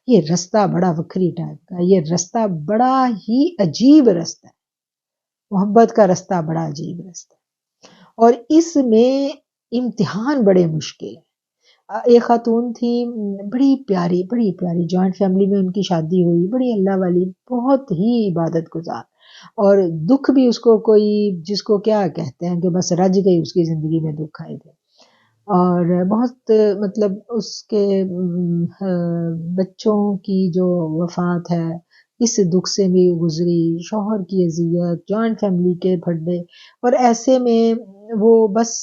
[SPEAKER 1] یہ رستہ بڑا وکری ٹائپ کا، یہ رستہ بڑا ہی عجیب رستہ ہے. محبت کا رستہ بڑا عجیب رستہ ہے، اور اس میں امتحان بڑے مشکل ہیں. ایک خاتون تھی، بڑی پیاری جوائنٹ فیملی میں ان کی شادی ہوئی، بڑی اللہ والی، بہت ہی عبادت گزار، اور دکھ بھی اس کو کوئی، جس کو کیا کہتے ہیں کہ بس رج گئی اس کی زندگی میں دکھ آئے تھے. اور بہت مطلب اس کے بچوں کی جو وفات ہے اس دکھ سے بھی گزری، شوہر کی اذیت، جوائنٹ فیملی کے پھڈے، اور ایسے میں وہ بس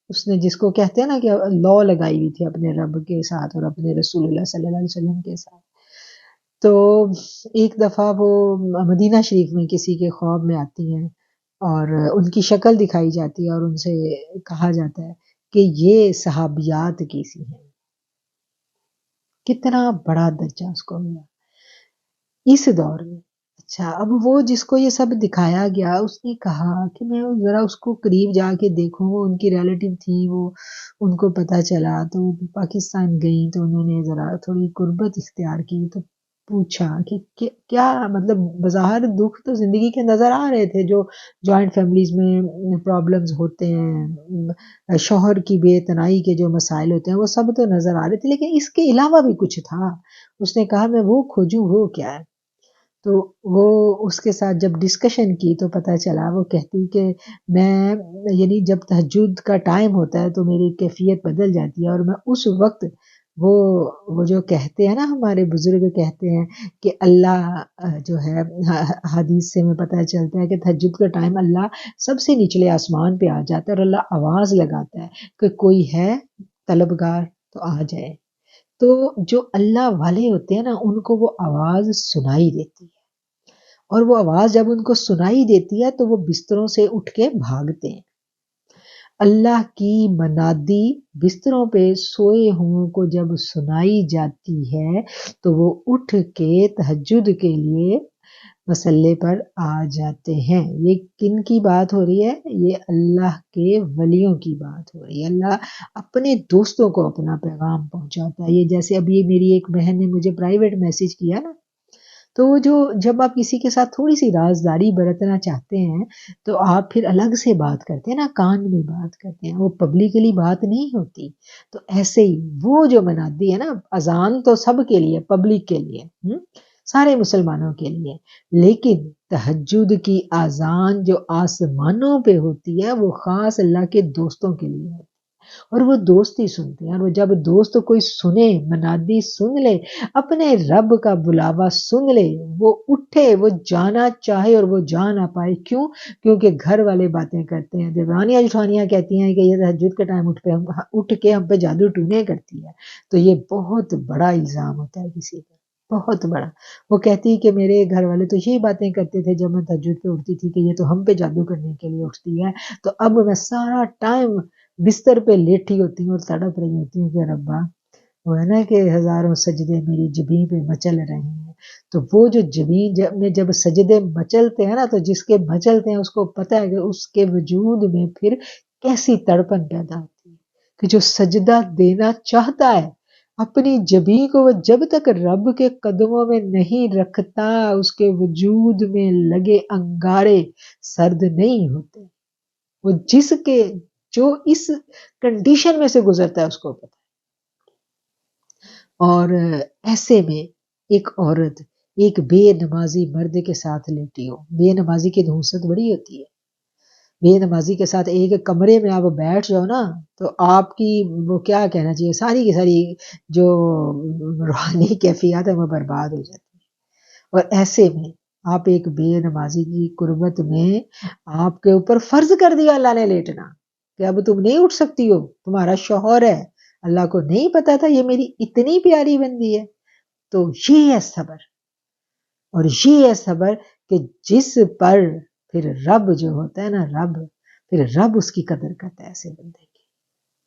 [SPEAKER 1] اس نے جس کو کہتے ہیں نا کہ لا لگائی ہوئی تھی اپنے رب کے ساتھ اور اپنے رسول اللہ صلی اللہ علیہ وسلم کے ساتھ. تو ایک دفعہ وہ مدینہ شریف میں کسی کے خواب میں آتی ہیں اور ان کی شکل دکھائی جاتی ہے اور ان سے کہا جاتا ہے کہ یہ صحابیات کی سی ہیں. کتنا بڑا درجہ اس کو ملا اس دور میں. اچھا، اب وہ جس کو یہ سب دکھایا گیا، اس نے کہا کہ میں ذرا اس کو قریب جا کے دیکھوں. وہ ان کی ریلیٹیو تھی، وہ ان کو پتہ چلا تو وہ پاکستان گئیں، تو انہوں نے ذرا تھوڑی قربت اختیار کی. تو پوچھا کہ کیا مطلب بظاہر دکھ تو زندگی کے نظر آ رہے تھے، جو جوائنٹ فیملیز میں پرابلمز ہوتے ہیں، شوہر کی بے اتنائی کے جو مسائل ہوتے ہیں وہ سب تو نظر آ رہے تھے، لیکن اس کے علاوہ بھی کچھ تھا. اس نے کہا میں وہ کھوجوں، وہ کیا ہے. تو وہ اس کے ساتھ جب ڈسکشن کی تو پتہ چلا، وہ کہتی کہ میں یعنی جب تہجد کا ٹائم ہوتا ہے تو میری کیفیت بدل جاتی ہے، اور میں اس وقت وہ جو کہتے ہیں نا، ہمارے بزرگ کہتے ہیں کہ اللہ جو ہے حدیث سے ہمیں پتہ چلتا ہے کہ تہجد کا ٹائم اللہ سب سے نچلے آسمان پہ آ جاتا ہے اور اللہ آواز لگاتا ہے کہ کوئی ہے طلبگار تو آ جائے. تو جو اللہ والے ہوتے ہیں نا، ان کو وہ آواز سنائی دیتی ہے، اور وہ آواز جب ان کو سنائی دیتی ہے تو وہ بستروں سے اٹھ کے بھاگتے ہیں. اللہ کی منادی بستروں پہ سوئے ہوں کو جب سنائی جاتی ہے تو وہ اٹھ کے تہجد کے لیے مسلح پر آ جاتے ہیں. یہ کن کی بات ہو رہی ہے؟ یہ اللہ کے ولیوں کی بات ہو رہی ہے. اللہ اپنے دوستوں کو اپنا پیغام پہنچاتا ہے. یہ جیسے ابھی میری ایک بہن نے مجھے پرائیویٹ میسج کیا نا، تو وہ جب آپ کسی کے ساتھ تھوڑی سی رازداری برتنا چاہتے ہیں تو آپ پھر الگ سے بات کرتے ہیں نا، کان میں بات کرتے ہیں، وہ پبلکلی بات نہیں ہوتی. تو ایسے ہی وہ جو منادی ہے نا، اذان تو سب کے لیے، پبلک کے لیے، سارے مسلمانوں کے لیے، لیکن تہجد کی اذان جو آسمانوں پہ ہوتی ہے وہ خاص اللہ کے دوستوں کے لیے ہوتی ہے، اور وہ دوست ہی سنتے ہیں. اور وہ جب دوست کوئی سنے، منادی سن لے، اپنے رب کا بلاوا سن لے، وہ اٹھے، وہ جانا چاہے اور وہ جا نہ پائے. کیوں؟ کیونکہ گھر والے باتیں کرتے ہیں، دیورانیاں جٹھانیاں کہتی ہیں کہ یہ تہجد کے ٹائم اٹھ کے ہم پہ جادو ٹونے کرتی ہے. تو یہ بہت بڑا الزام ہوتا ہے کسی پر، بہت بڑا. وہ کہتی کہ میرے گھر والے تو یہی باتیں کرتے تھے جب میں تہجد پہ اٹھتی تھی کہ یہ تو ہم پہ جادو کرنے کے لیے اٹھتی ہے. تو اب میں سارا ٹائم بستر پہ لیٹی ہوتی ہوں اور تڑپ رہی ہوتی ہوں کہ ربا، وہ ہے نا کہ ہزاروں سجدے میری جبیں پہ مچل رہے ہیں. تو وہ جو جبیں میں جب سجدے مچلتے ہیں نا، تو جس کے مچلتے ہیں اس کو پتہ ہے کہ اس کے وجود میں پھر کیسی تڑپن پیدا ہوتی ہے، کہ جو سجدہ دینا چاہتا ہے اپنی جبیں کو، وہ جب تک رب کے قدموں میں نہیں رکھتا اس کے وجود میں لگے انگارے سرد نہیں ہوتے. وہ جو اس کنڈیشن میں سے گزرتا ہے اس کو پتا. اور ایسے میں ایک عورت ایک بے نمازی مرد کے ساتھ لیٹی ہو. بے نمازی کی دھوست بڑی ہوتی ہے. بے نمازی کے ساتھ ایک کمرے میں آپ بیٹھ جاؤ نا، تو آپ کی وہ کیا کہنا چاہیے، ساری کی ساری جو روحانی کیفیات ہے وہ برباد ہو جاتی ہے. اور ایسے میں آپ ایک بے نمازی کی قربت میں آپ کے اوپر فرض کر دیا اللہ نے لیٹنا، کہ اب تم نہیں اٹھ سکتی ہو، تمہارا شوہر ہے. اللہ کو نہیں پتا تھا یہ میری اتنی پیاری بندی ہے. تو یہ ہے صبر. اور یہ ہے صبر کہ جس پر پھر رب جو ہوتا ہے نا، پھر رب اس کی قدر کرتا ہے ایسے بندے کی.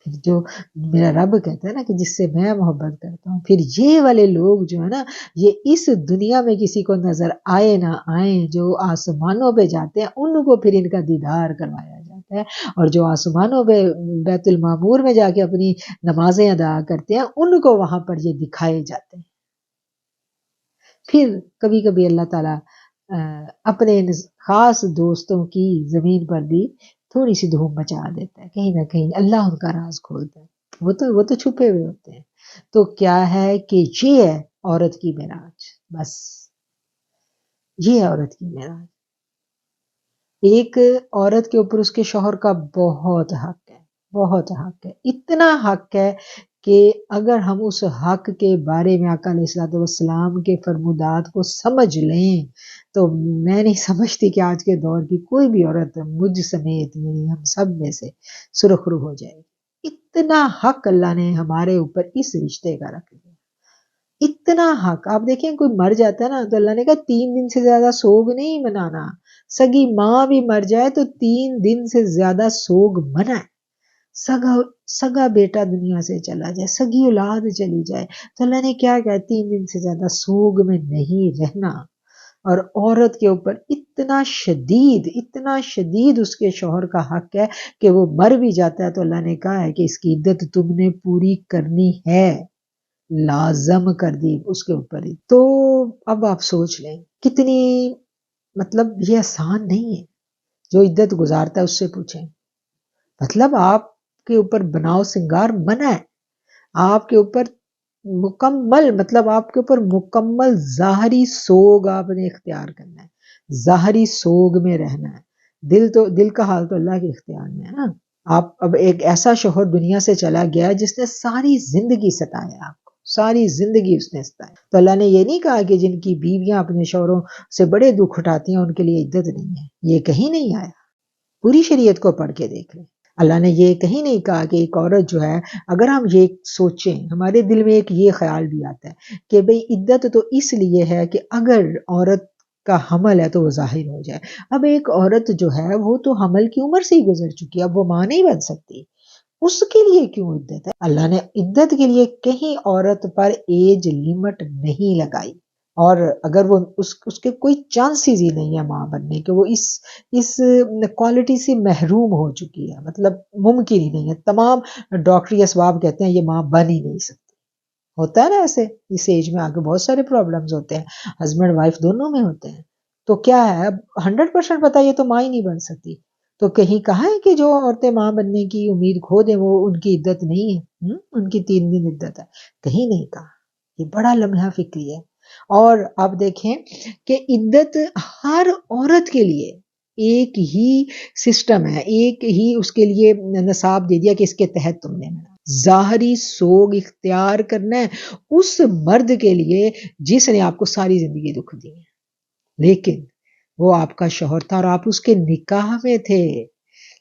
[SPEAKER 1] پھر جو میرا رب کہتا ہے نا کہ جس سے میں محبت کرتا ہوں، پھر یہ والے لوگ جو ہے نا، یہ اس دنیا میں کسی کو نظر آئے نہ آئیں، جو آسمانوں پہ جاتے ہیں ان کو پھر ان کا دیدار کروایا جاتا ہے. اور جو آسمانوں پہ بیت المعمور میں جا کے اپنی نمازیں ادا کرتے ہیں ان کو وہاں پر یہ دکھائے جاتے ہیں. پھر کبھی کبھی اللہ تعالیٰ اپنے خاص دوستوں کی زمین پر بھی تھوڑی سی دھوم مچا دیتا ہے، کہیں نہ کہیں اللہ ان کا راز کھولتا ہے. وہ تو چھپے ہوئے ہوتے ہیں. تو کیا ہے کہ یہ ہے عورت کی معراج. بس یہ ہے عورت کی معراج. ایک عورت کے اوپر اس کے شوہر کا بہت حق ہے، بہت حق ہے. اتنا حق ہے کہ اگر ہم اس حق کے بارے میں آقا علیہ السلام کے فرمودات کو سمجھ لیں تو میں نہیں سمجھتی کہ آج کے دور کی کوئی بھی عورت مجھ سمیت، یعنی ہم سب میں سے سرخرو ہو جائے. اتنا حق اللہ نے ہمارے اوپر اس رشتے کا رکھ دیا. اتنا حق. آپ دیکھیں کوئی مر جاتا ہے نا تو اللہ نے کہا 3 دن سے زیادہ سوگ نہیں منانا. سگی ماں بھی مر جائے تو 3 دن سے زیادہ سوگ منائے. سگا بیٹا دنیا سے چلا جائے، سگی اولاد چلی جائے تو اللہ نے کیا کہا، 3 دن سے زیادہ سوگ میں نہیں رہنا. اور عورت کے اوپر اتنا شدید اس کے شوہر کا حق ہے کہ وہ مر بھی جاتا ہے تو اللہ نے کہا ہے کہ اس کی عدت تم نے پوری کرنی ہے، لازم کر دی اس کے اوپر ہی. تو اب آپ سوچ لیں کتنی، مطلب یہ آسان نہیں ہے. جو عدت گزارتا ہے اس سے پوچھیں. مطلب آپ کے اوپر بناؤ سنگار منع ہے، آپ کے اوپر مکمل ظاہری سوگ آپ نے اختیار کرنا ہے، ظاہری سوگ میں رہنا ہے. دل کا حال تو اللہ کے اختیار میں ہے نا. آپ اب ایک ایسا شوہر دنیا سے چلا گیا جس نے ساری زندگی ستایا آپ کو، ساری زندگی اس نے ستایا. تو اللہ نے یہ نہیں کہا کہ جن کی بیویاں اپنے شوہروں سے بڑے دکھ اٹھاتی ہیں ان کے لیے عدت نہیں ہے، یہ کہیں نہیں آیا. پوری شریعت کو پڑھ کے دیکھ لیں، اللہ نے یہ کہیں نہیں کہا کہ ایک عورت جو ہے، اگر ہم یہ سوچیں، ہمارے دل میں ایک یہ خیال بھی آتا ہے کہ بھئی عدت تو اس لیے ہے کہ اگر عورت کا حمل ہے تو وہ ظاہر ہو جائے. اب ایک عورت جو ہے وہ تو حمل کی عمر سے ہی گزر چکی ہے، اب وہ ماں نہیں بن سکتی، اس کے لیے کیوں عدت ہے؟ اللہ نے عدت کے لیے کہیں عورت پر ایج لمٹ نہیں لگائی، اور اگر وہ اس کے کوئی چانسز ہی نہیں ہے ماں بننے کے، وہ اس کوالٹی سے محروم ہو چکی ہے، مطلب ممکن ہی نہیں ہے. تمام ڈاکٹری اسباب کہتے ہیں یہ ماں بن ہی نہیں سکتی. ہوتا ہے نا ایسے، اس ایج میں آگے بہت سارے پرابلمز ہوتے ہیں، ہسبینڈ وائف دونوں میں ہوتے ہیں. تو کیا ہے، اب 100% پتہ یہ تو ماں ہی نہیں بن سکتی. تو کہیں کہا ہے کہ جو عورتیں ماں بننے کی امید کھو دیں وہ ان کی عدت نہیں ہے، ان کی 3 دن عدت ہے، کہیں نہیں کہا. یہ بڑا لمحہ فکری ہے. اور آپ دیکھیں کہ عدت ہر عورت کے لیے ایک ہی سسٹم ہے، ایک ہی اس کے لیے نصاب دے دیا کہ اس کے تحت تم نے ظاہری سوگ اختیار کرنا ہے اس مرد کے لیے جس نے آپ کو ساری زندگی دکھ دی ہے، لیکن وہ آپ کا شوہر تھا اور آپ اس کے نکاح میں تھے.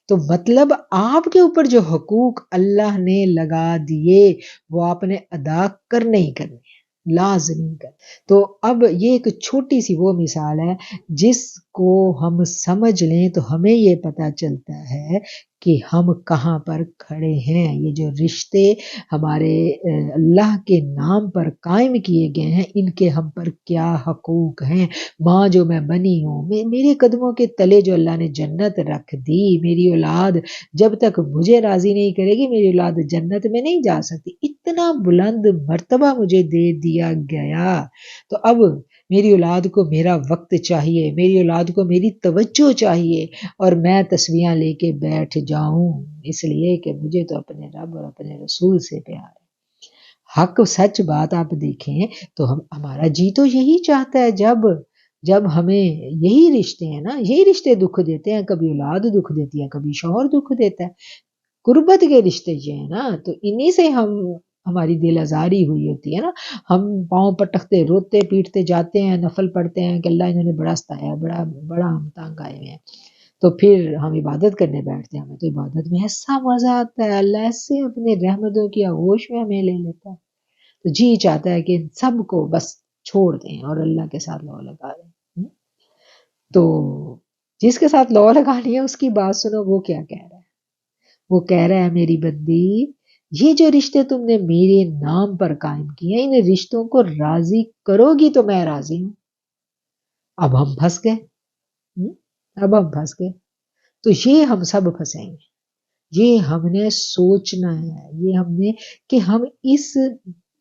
[SPEAKER 1] تو مطلب آپ کے اوپر جو حقوق اللہ نے لگا دیے وہ آپ نے ادا کرنے ہی کرنے، لازمی کر. تو اب یہ ایک چھوٹی سی وہ مثال ہے جس کو ہم سمجھ لیں تو ہمیں یہ پتہ چلتا ہے کہ ہم کہاں پر کھڑے ہیں. یہ جو رشتے ہمارے اللہ کے نام پر قائم کیے گئے ہیں ان کے ہم پر کیا حقوق ہیں. ماں جو میں بنی ہوں، میرے قدموں کے تلے جو اللہ نے جنت رکھ دی، میری اولاد جب تک مجھے راضی نہیں کرے گی میری اولاد جنت میں نہیں جا سکتی. اتنا بلند مرتبہ مجھے دے دیا گیا، تو اب میری اولاد کو میرا وقت چاہیے، میری اولاد کو میری توجہ چاہیے، اور میں تسبیحاں لے کے بیٹھ جاؤں اس لیے کہ مجھے تو اپنے رب اور اپنے رسول سے پیار ہے. حق سچ بات آپ دیکھیں تو ہمارا جی تو یہی چاہتا ہے، جب ہمیں یہی رشتے ہیں نا، یہی رشتے دکھ دیتے ہیں، کبھی اولاد دکھ دیتی ہے، کبھی شوہر دکھ دیتا ہے. قربت کے رشتے جو ہیں نا، تو انہی سے ہماری دل آزاری ہوئی ہوتی ہے نا. ہم پاؤں پٹکتے روتے پیٹتے جاتے ہیں، نفل پڑھتے ہیں کہ اللہ انہوں نے بڑا ستایا، بڑا ہم تنگ آئے ہوئے ہیں. تو پھر ہم عبادت کرنے بیٹھتے ہیں، ہمیں تو عبادت میں ایسا مزہ آتا ہے، اللہ ایسے اپنے رحمتوں کی آغوش میں ہمیں لے لیتا ہے. تو جی چاہتا ہے کہ ان سب کو بس چھوڑ دیں اور اللہ کے ساتھ لو لگا دیں. تو جس کے ساتھ لو لگانی ہے اس کی بات سنو، وہ کیا کہہ رہا ہے. وہ کہہ رہا ہے میری بندی، یہ جو رشتے تم نے میرے نام پر قائم کیے ان رشتوں کو راضی کرو گی تو میں راضی ہوں. اب ہم پھنس گئے، اب ہم پھنس گئے. تو یہ ہم سب پھنسیں گے. یہ ہم نے سوچنا ہے، یہ ہم نے کہ ہم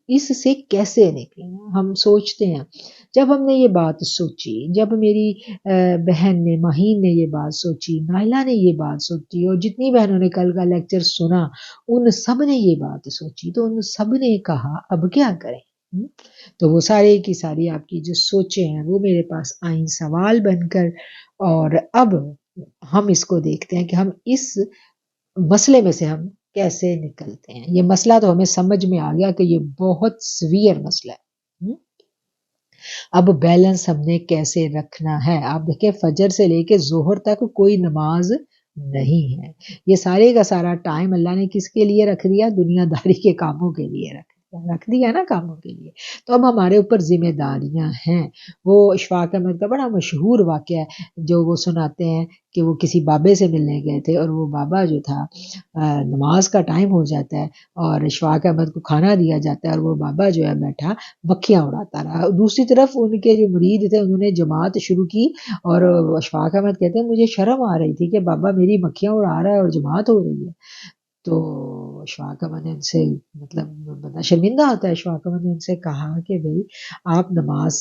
[SPEAKER 1] اس سے کیسے نکلیں. ہم سوچتے ہیں، جب ہم نے یہ بات سوچی، جب میری بہن نے، مہین نے یہ بات سوچی، نائلہ نے یہ بات سوچی، اور جتنی بہنوں نے کل کا لیکچر سنا ان سب نے یہ بات سوچی، تو ان سب نے کہا اب کیا کریں. تو وہ سارے کی ساری آپ کی جو سوچیں ہیں وہ میرے پاس آئیں سوال بن کر، اور اب ہم اس کو دیکھتے ہیں کہ ہم اس مسئلے میں سے ہم کیسے نکلتے ہیں. یہ مسئلہ تو ہمیں سمجھ میں آ گیا کہ یہ بہت سیویئر مسئلہ ہے. اب بیلنس ہم نے کیسے رکھنا ہے. آپ دیکھیں فجر سے لے کے ظہر تک کوئی نماز نہیں ہے. یہ سارے کا سارا ٹائم اللہ نے کس کے لیے رکھ دیا؟ دنیا داری کے کاموں کے لیے رکھ دیا نا، کاموں کے لیے. تو اب ہمارے اوپر ذمہ داریاں ہیں. وہ اشفاق احمد کا بڑا مشہور واقعہ ہے جو وہ سناتے ہیں کہ وہ کسی بابے سے ملنے گئے تھے، اور وہ بابا جو تھا نماز کا ٹائم ہو جاتا ہے اور اشفاق احمد کو کھانا دیا جاتا ہے، اور وہ بابا جو ہے بیٹھا مکھیاں اڑاتا رہا. دوسری طرف ان کے جو مرید تھے انہوں نے جماعت شروع کی، اور اشفاق احمد کہتے ہیں مجھے شرم آ رہی تھی کہ بابا میری مکھیاں اڑا رہا ہے اور جماعت ہو رہی ہے. تو اشفاق احمد نے ان سے، مطلب بندہ شرمندہ ہوتا ہے، اشفاق احمد نے ان سے کہا کہ بھئی آپ نماز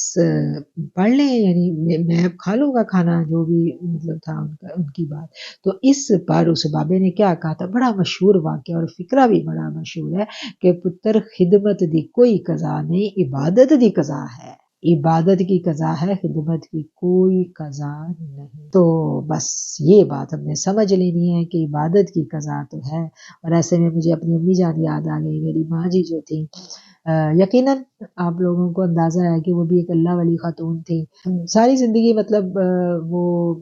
[SPEAKER 1] پڑھ لیں، یعنی میں کھا لوں گا کھانا، جو بھی مطلب تھا ان کی بات. تو اس پر اس بابے نے کیا کہا تھا، بڑا مشہور واقعہ اور فقرہ بھی بڑا مشہور ہے کہ پتر خدمت دی کوئی قضا نہیں، عبادت دی قضا ہے. عبادت کی قضا ہے، خدمت کی کوئی قضا نہیں. تو بس یہ بات ہم نے سمجھ لینی ہے کہ عبادت کی قضا تو ہے. اور ایسے میں مجھے اپنی امی جان یاد آ گئی، میری ماں جی جو تھی، یقیناً آپ لوگوں کو اندازہ ہے کہ وہ بھی ایک اللہ والی خاتون تھی. ساری زندگی مطلب وہ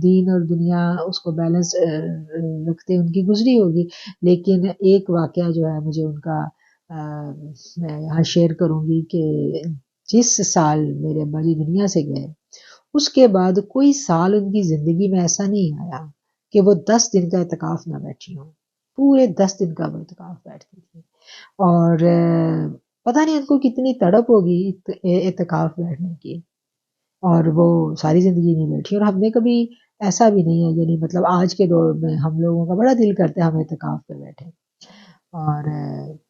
[SPEAKER 1] دین اور دنیا اس کو بیلنس رکھتے ان کی گزری ہوگی. لیکن ایک واقعہ جو ہے مجھے ان کا میں یہاں شیئر کروں گی کہ جس سال میرے ابا جی دنیا سے گئے، اس کے بعد کوئی سال ان کی زندگی میں ایسا نہیں آیا کہ وہ 10 دن کا اعتکاف نہ بیٹھی ہوں. پورے 10 دن کا وہ اعتکاف بیٹھتی تھی. اور پتہ نہیں ان کو کتنی تڑپ ہوگی اعتکاف بیٹھنے کی، اور وہ ساری زندگی نہیں بیٹھی. اور ہم نے کبھی ایسا بھی نہیں ہے، یعنی مطلب آج کے دور میں ہم لوگوں کا بڑا دل کرتا ہے ہم اعتکاف پہ بیٹھیں، اور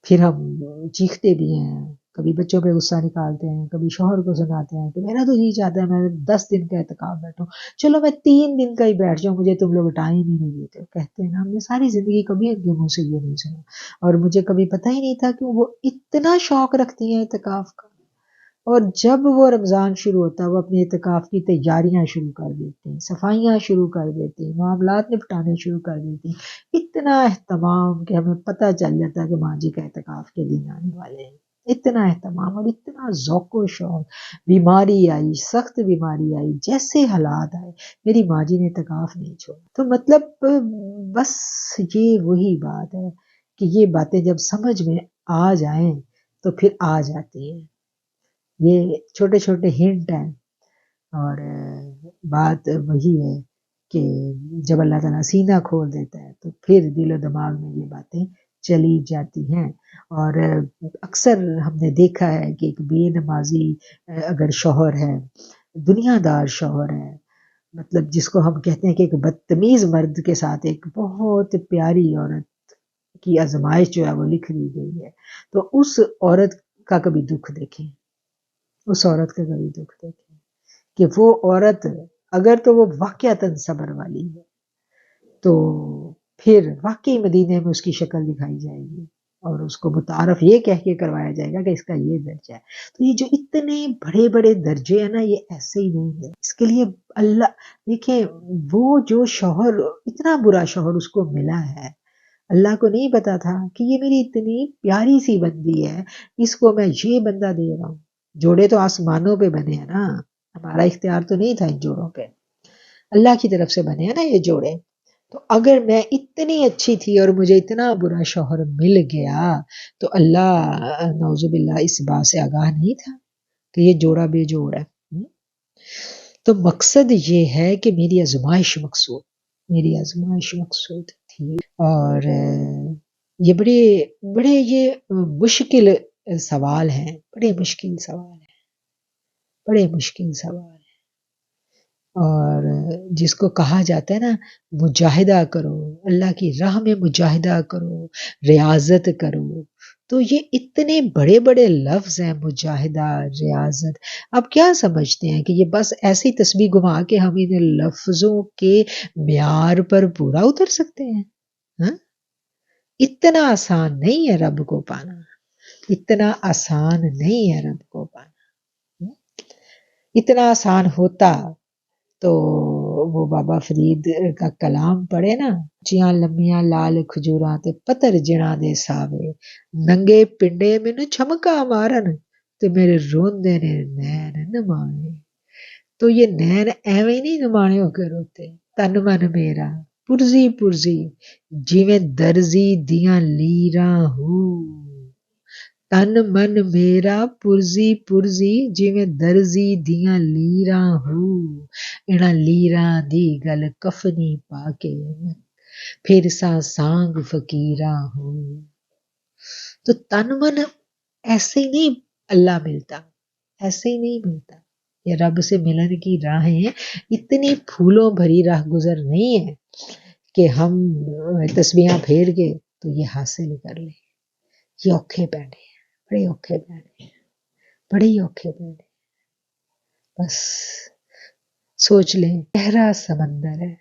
[SPEAKER 1] پھر ہم چیختے بھی ہیں، کبھی بچوں پہ غصہ نکالتے ہیں، کبھی شوہر کو سناتے ہیں کہ میرا تو جی چاہتا ہے میں 10 دن کا اعتکاف بیٹھوں، چلو میں 3 دن کا ہی بیٹھ جاؤں، مجھے تم لوگ ٹائم ہی نہیں دیتے. کہتے ہیں نا، ہم نے ساری زندگی کبھی ان کے منہ سے یہ نہیں سنا. اور مجھے کبھی پتہ ہی نہیں تھا کہ وہ اتنا شوق رکھتی ہیں اعتکاف کا. اور جب وہ رمضان شروع ہوتا ہے وہ اپنے اعتکاف کی تیاریاں شروع کر دیتے ہیں، صفائیاں شروع کر دیتے ہیں، معاملات نپٹانے شروع کر دیتے ہیں. اتنا اہتمام کہ ہمیں پتہ چل جاتا ہے کہ ماں جی کا اعتکاف کے دن آنے والے ہیں. اتنا اہتمام اور اتنا ذوق و شوق. بیماری آئی، سخت بیماری آئی، جیسے حالات آئے، میری ماں جی نے اعتکاف نہیں چھوڑا. تو مطلب بس یہ وہی بات ہے کہ یہ باتیں جب سمجھ میں آ جائیں تو پھر آ جاتی ہیں. یہ چھوٹے چھوٹے ہنٹ ہیں، اور بات وہی ہے کہ جب اللہ تعالیٰ سینہ کھول دیتا ہے تو پھر دل و دماغ میں یہ باتیں چلی جاتی ہیں. اور اکثر ہم نے دیکھا ہے کہ ایک بے نمازی اگر شوہر ہے، دنیا دار شوہر ہے، مطلب جس کو ہم کہتے ہیں کہ ایک بدتمیز مرد کے ساتھ ایک بہت پیاری عورت کی آزمائش جو ہے وہ لکھ دی گئی ہے، تو اس عورت کا کبھی دکھ دیکھیں، اس عورت کا کبھی دکھ دیکھیں کہ وہ عورت اگر تو وہ واقعتاً صبر والی ہے تو پھر واقعی مدینے میں اس کی شکل دکھائی جائے گی اور اس کو متعارف یہ کہہ کے کروایا جائے گا کہ اس کا یہ درجہ ہے. تو یہ جو اتنے بڑے بڑے درجے ہیں نا، یہ ایسے ہی نہیں ہے. اس کے لیے اللہ دیکھیں، وہ جو شوہر اتنا برا شوہر اس کو ملا ہے، اللہ کو نہیں پتا تھا کہ یہ میری اتنی پیاری سی بندی ہے، اس کو میں یہ بندہ دے رہا ہوں. جوڑے تو آسمانوں پہ بنے ہیں نا، ہمارا اختیار تو نہیں تھا ان جوڑوں پہ، اللہ کی طرف سے بنے ہیں نا یہ جوڑے. تو اگر میں اتنی اچھی تھی اور مجھے اتنا برا شوہر مل گیا تو اللہ نعوذ باللہ اس بات سے آگاہ نہیں تھا کہ یہ جوڑا بے جوڑ ہے. تو مقصد یہ ہے کہ میری آزمائش مقصود تھی. اور یہ بڑے یہ مشکل سوال ہیں، بڑے مشکل سوال ہیں. اور جس کو کہا جاتا ہے نا مجاہدہ کرو، اللہ کی راہ میں مجاہدہ کرو، ریاضت کرو، تو یہ اتنے بڑے بڑے لفظ ہیں، مجاہدہ، ریاضت. آپ کیا سمجھتے ہیں کہ یہ بس ایسی تسبیح گھما کے ہم ان لفظوں کے معیار پر پورا اتر سکتے ہیں؟ ہاں، اتنا آسان نہیں ہے رب کو پانا، اتنا آسان نہیں ہے رب کو پانا. اتنا آسان ہوتا تو وہ بابا فرید کا کلام پڑھے نا، چیاں لمیاں لال کھجوراں تے پتر جنا دے ساوے، ننگے پنڈے مینوں چھمکا مارن تے میرے روندے نے نین نمانے. تو یہ نین ایویں نہیں نمانے ہو کے روتے، تن من میرا پرزی جویں درزی دیاں لیراں ہو، تن من میرا پرزی جویں درزی دیاں لیراں ہو، انہاں لیراں دی گل کفنی پا کے پھر سانگ فقیراں ہو. تو تن من ایسے ہی نہیں اللہ ملتا، ایسے ہی نہیں ملتا. یہ رب سے ملن کی راہیں اتنی پھولوں بھری راہ گزر نہیں ہے کہ ہم تسبیحاں پھیر کے تو یہ حاصل کر لیں. یہ اوکھے پینے ہیں، بڑے اوکھے پینے. بس سوچ لیں، گہرا سمندر ہے،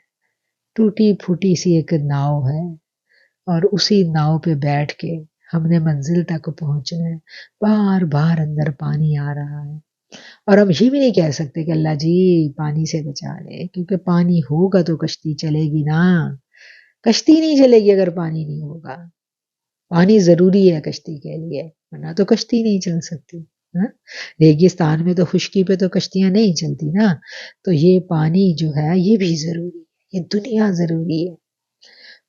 [SPEAKER 1] ٹوٹی پھوٹی سی ایک ناؤ ہے، اور اسی ناؤ پہ بیٹھ کے ہم نے منزل تک پہنچنا ہے. بار بار اندر پانی آ رہا ہے، اور ہم یہ بھی نہیں کہہ سکتے کہ اللہ جی پانی سے بچا لے، کیونکہ پانی ہوگا تو کشتی چلے گی نا، کشتی نہیں چلے گی اگر پانی نہیں ہوگا۔ پانی ضروری ہے کشتی کے لیے، ورنہ تو کشتی نہیں چل سکتی۔ ہاں؟ ریگستان میں تو خشکی پہ تو کشتیاں نہیں چلتی نا، تو یہ پانی جو ہے یہ بھی ضروری ہے، یہ دنیا ضروری ہے۔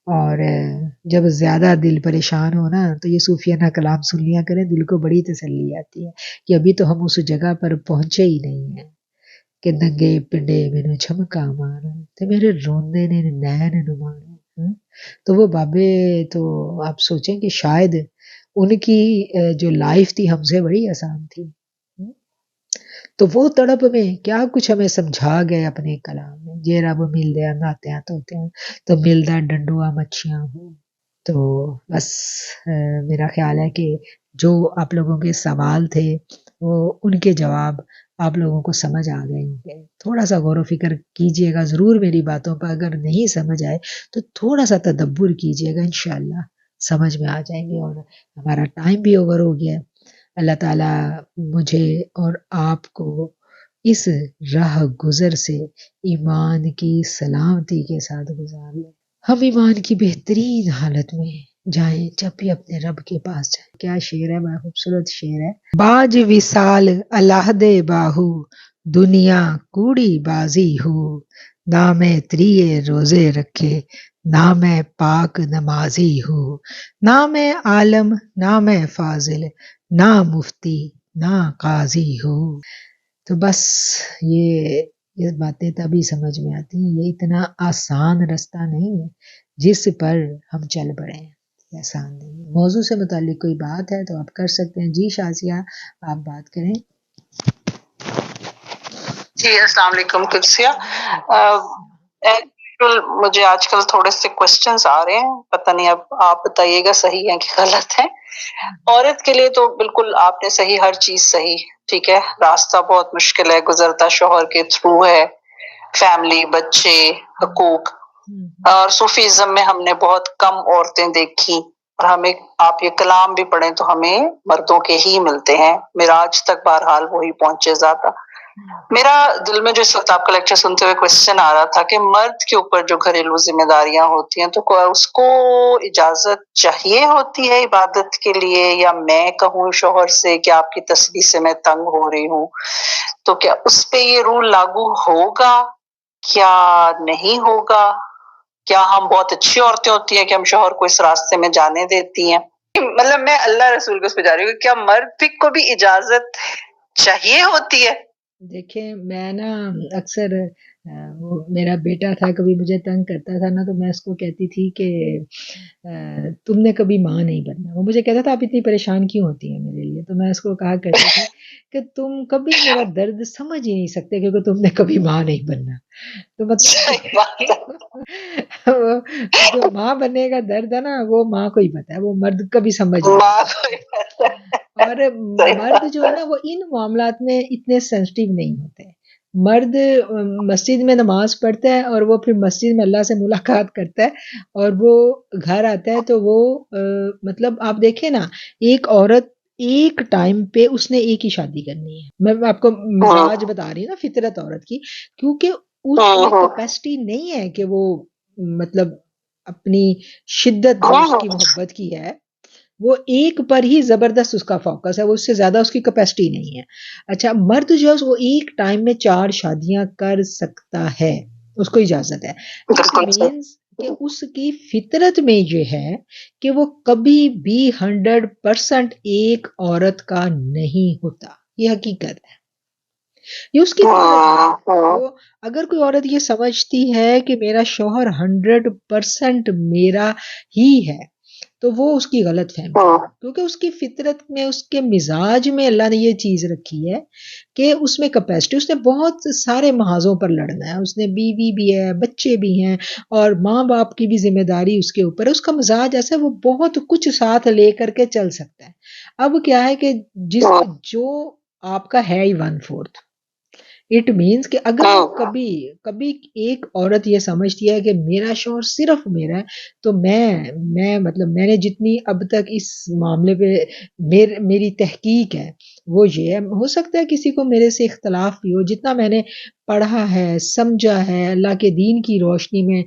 [SPEAKER 1] اور جب زیادہ دل پریشان ہو نا تو یہ صوفیانہ کلام سن لیا کریں، دل کو بڑی تسلی آتی ہے کہ ابھی تو ہم اس جگہ پر پہنچے ہی نہیں ہیں کہ ننگے پنڈے مینوں چھمکا مارا تے میرے روندے نے نین نمارا۔ تو وہ بابے تو آپ سوچیں کہ شاید ان کی جو لائف تھی ہم سے بڑی آسان تھی، تو وہ تڑپ میں کیا کچھ ہمیں سمجھا گئے اپنے کلام میں، جے رب ملدیا ناتیاں توتیاں تو ملدا ڈنڈوا مچھیاں ہو۔ تو بس میرا خیال ہے کہ جو آپ لوگوں کے سوال تھے وہ ان کے جواب آپ لوگوں کو سمجھ آ گئے ہوں گے۔ تھوڑا سا غور و فکر کیجئے گا ضرور میری باتوں پر، اگر نہیں سمجھ آئے تو تھوڑا سا تدبر کیجئے گا، انشاءاللہ سمجھ میں آ جائیں گے۔ اور ہمارا ٹائم بھی اوور ہو گیا ہے۔ اللہ تعالیٰ مجھے اور آپ کو اس راہ گزر سے ایمان کی سلامتی کے ساتھ گزار لیں، ہم ایمان کی بہترین حالت میں جائیں جب بھی اپنے رب کے پاس جائیں۔ کیا شعر ہے، بڑا خوبصورت شعر ہے۔ باج وصال اللہ دے باہو، دنیا کوڑی بازی ہو، نہ میں تریے روزے رکھے، نہ میں پاک نمازی ہو، نہ میں عالم نہ میں فاضل، نہ مفتی نہ قاضی ہو۔ تو بس یہ باتیں تبھی سمجھ میں آتی ہیں، یہ اتنا آسان رستہ نہیں ہے جس پر ہم چل پڑے ہیں، یہ آسان نہیں ہے۔ موضوع سے متعلق کوئی بات ہے تو آپ کر سکتے ہیں۔ جی شازیہ آپ بات کریں۔
[SPEAKER 2] جی السلام علیکم قدسیہ۔ مجھے آج کل تھوڑے سے کوسچنز آ رہے ہیں، پتہ نہیں اب آپ بتائیے گا صحیح ہے کہ غلط ہے۔ عورت کے لیے تو بالکل آپ نے صحیح، ہر چیز صحیح، ٹھیک ہے۔ راستہ بہت مشکل ہے، گزرتا شوہر کے تھرو ہے، فیملی، بچے، حقوق۔ اور صوفیزم میں ہم نے بہت کم عورتیں دیکھی، اور ہمیں آپ یہ کلام بھی پڑھیں تو ہمیں مردوں کے ہی ملتے ہیں، معراج تک بہرحال وہی پہنچے زیادہ۔ میرا دل میں جو اس وقت آپ کا لیکچر سنتے ہوئے کوشچن آ رہا تھا کہ مرد کے اوپر جو گھریلو ذمہ داریاں ہوتی ہیں تو اس کو اجازت چاہیے ہوتی ہے عبادت کے لیے، یا میں کہوں شوہر سے کہ آپ کی تسبیح سے میں تنگ ہو رہی ہوں، تو کیا اس پہ یہ رول لاگو ہوگا، کیا نہیں ہوگا؟ کیا ہم بہت اچھی عورتیں ہوتی ہیں کہ ہم شوہر کو اس راستے میں جانے دیتی ہیں؟ مطلب میں اللہ رسول کو اس پہ جا رہی ہوں کہ کیا مرد کو بھی اجازت چاہیے ہوتی ہے؟
[SPEAKER 1] دیکھیں میں نا اکثر وہ میرا بیٹا تھا، کبھی مجھے تنگ کرتا تھا نا تو میں اس کو کہتی تھی کہ تم نے کبھی ماں نہیں بننا۔ وہ مجھے کہتا تھا آپ اتنی پریشان کیوں ہوتی ہیں میرے لیے، تو میں اس کو کہا کرتی تھی کہ تم کبھی میرا درد سمجھ ہی نہیں سکتے کیونکہ تم نے کبھی ماں نہیں بننا۔ تو مطلب جو ماں بننے کا درد ہے نا وہ ماں کو ہی پتا ہے، وہ مرد کبھی سمجھ نہیں۔ اور مرد جو ہے نا وہ ان معاملات میں اتنے سینسٹیو نہیں ہوتے۔ مرد مسجد میں نماز پڑھتا ہے اور وہ پھر مسجد میں اللہ سے ملاقات کرتا ہے، اور وہ گھر آتا ہے تو وہ مطلب آپ دیکھیں نا، ایک عورت ایک ٹائم پہ اس نے ایک ہی شادی کرنی ہے۔ میں آپ کو مزاج بتا رہی ہوں نا فطرت عورت کی، کیونکہ اس میں کیپیسٹی نہیں ہے کہ وہ مطلب اپنی شدت جو اس کی محبت کی ہے وہ ایک پر ہی زبردست اس کا فوکس ہے، وہ اس سے زیادہ اس کی کیپیسٹی نہیں ہے۔ اچھا مرد جو ہے وہ ایک ٹائم میں 4 شادیاں کر سکتا ہے، اس کو اجازت ہے۔ مینز کہ اس کی فطرت میں یہ ہے کہ وہ کبھی بھی 100% ایک عورت کا نہیں ہوتا، یہ حقیقت ہے، یہ اس کی فطرت ہے۔ وہ اگر کوئی عورت یہ سمجھتی ہے کہ میرا شوہر 100% میرا ہی ہے تو وہ اس کی غلط فہمی ہے، کیونکہ اس کی فطرت میں، اس کے مزاج میں اللہ نے یہ چیز رکھی ہے کہ اس میں کیپیسٹی، اس نے بہت سارے محاذوں پر لڑنا ہے، اس نے بیوی بھی ہے، بچے بھی ہیں، اور ماں باپ کی بھی ذمہ داری اس کے اوپر ہے، اس کا مزاج ایسا ہے وہ بہت کچھ ساتھ لے کر کے چل سکتا ہے۔ اب کیا ہے کہ جو آپ کا ہے ہی 1/4، اٹ مینس کہ اگر وہ کبھی ایک عورت یہ سمجھتی ہے کہ میرا شوہر صرف میرا ہے، تو میں مطلب میں نے جتنی اب تک اس معاملے پہ میری تحقیق ہے وہ یہ ہے، ہو سکتا ہے کسی کو میرے سے اختلاف بھی ہو، جتنا میں نے پڑھا ہے سمجھا ہے اللہ کے دین کی روشنی میں،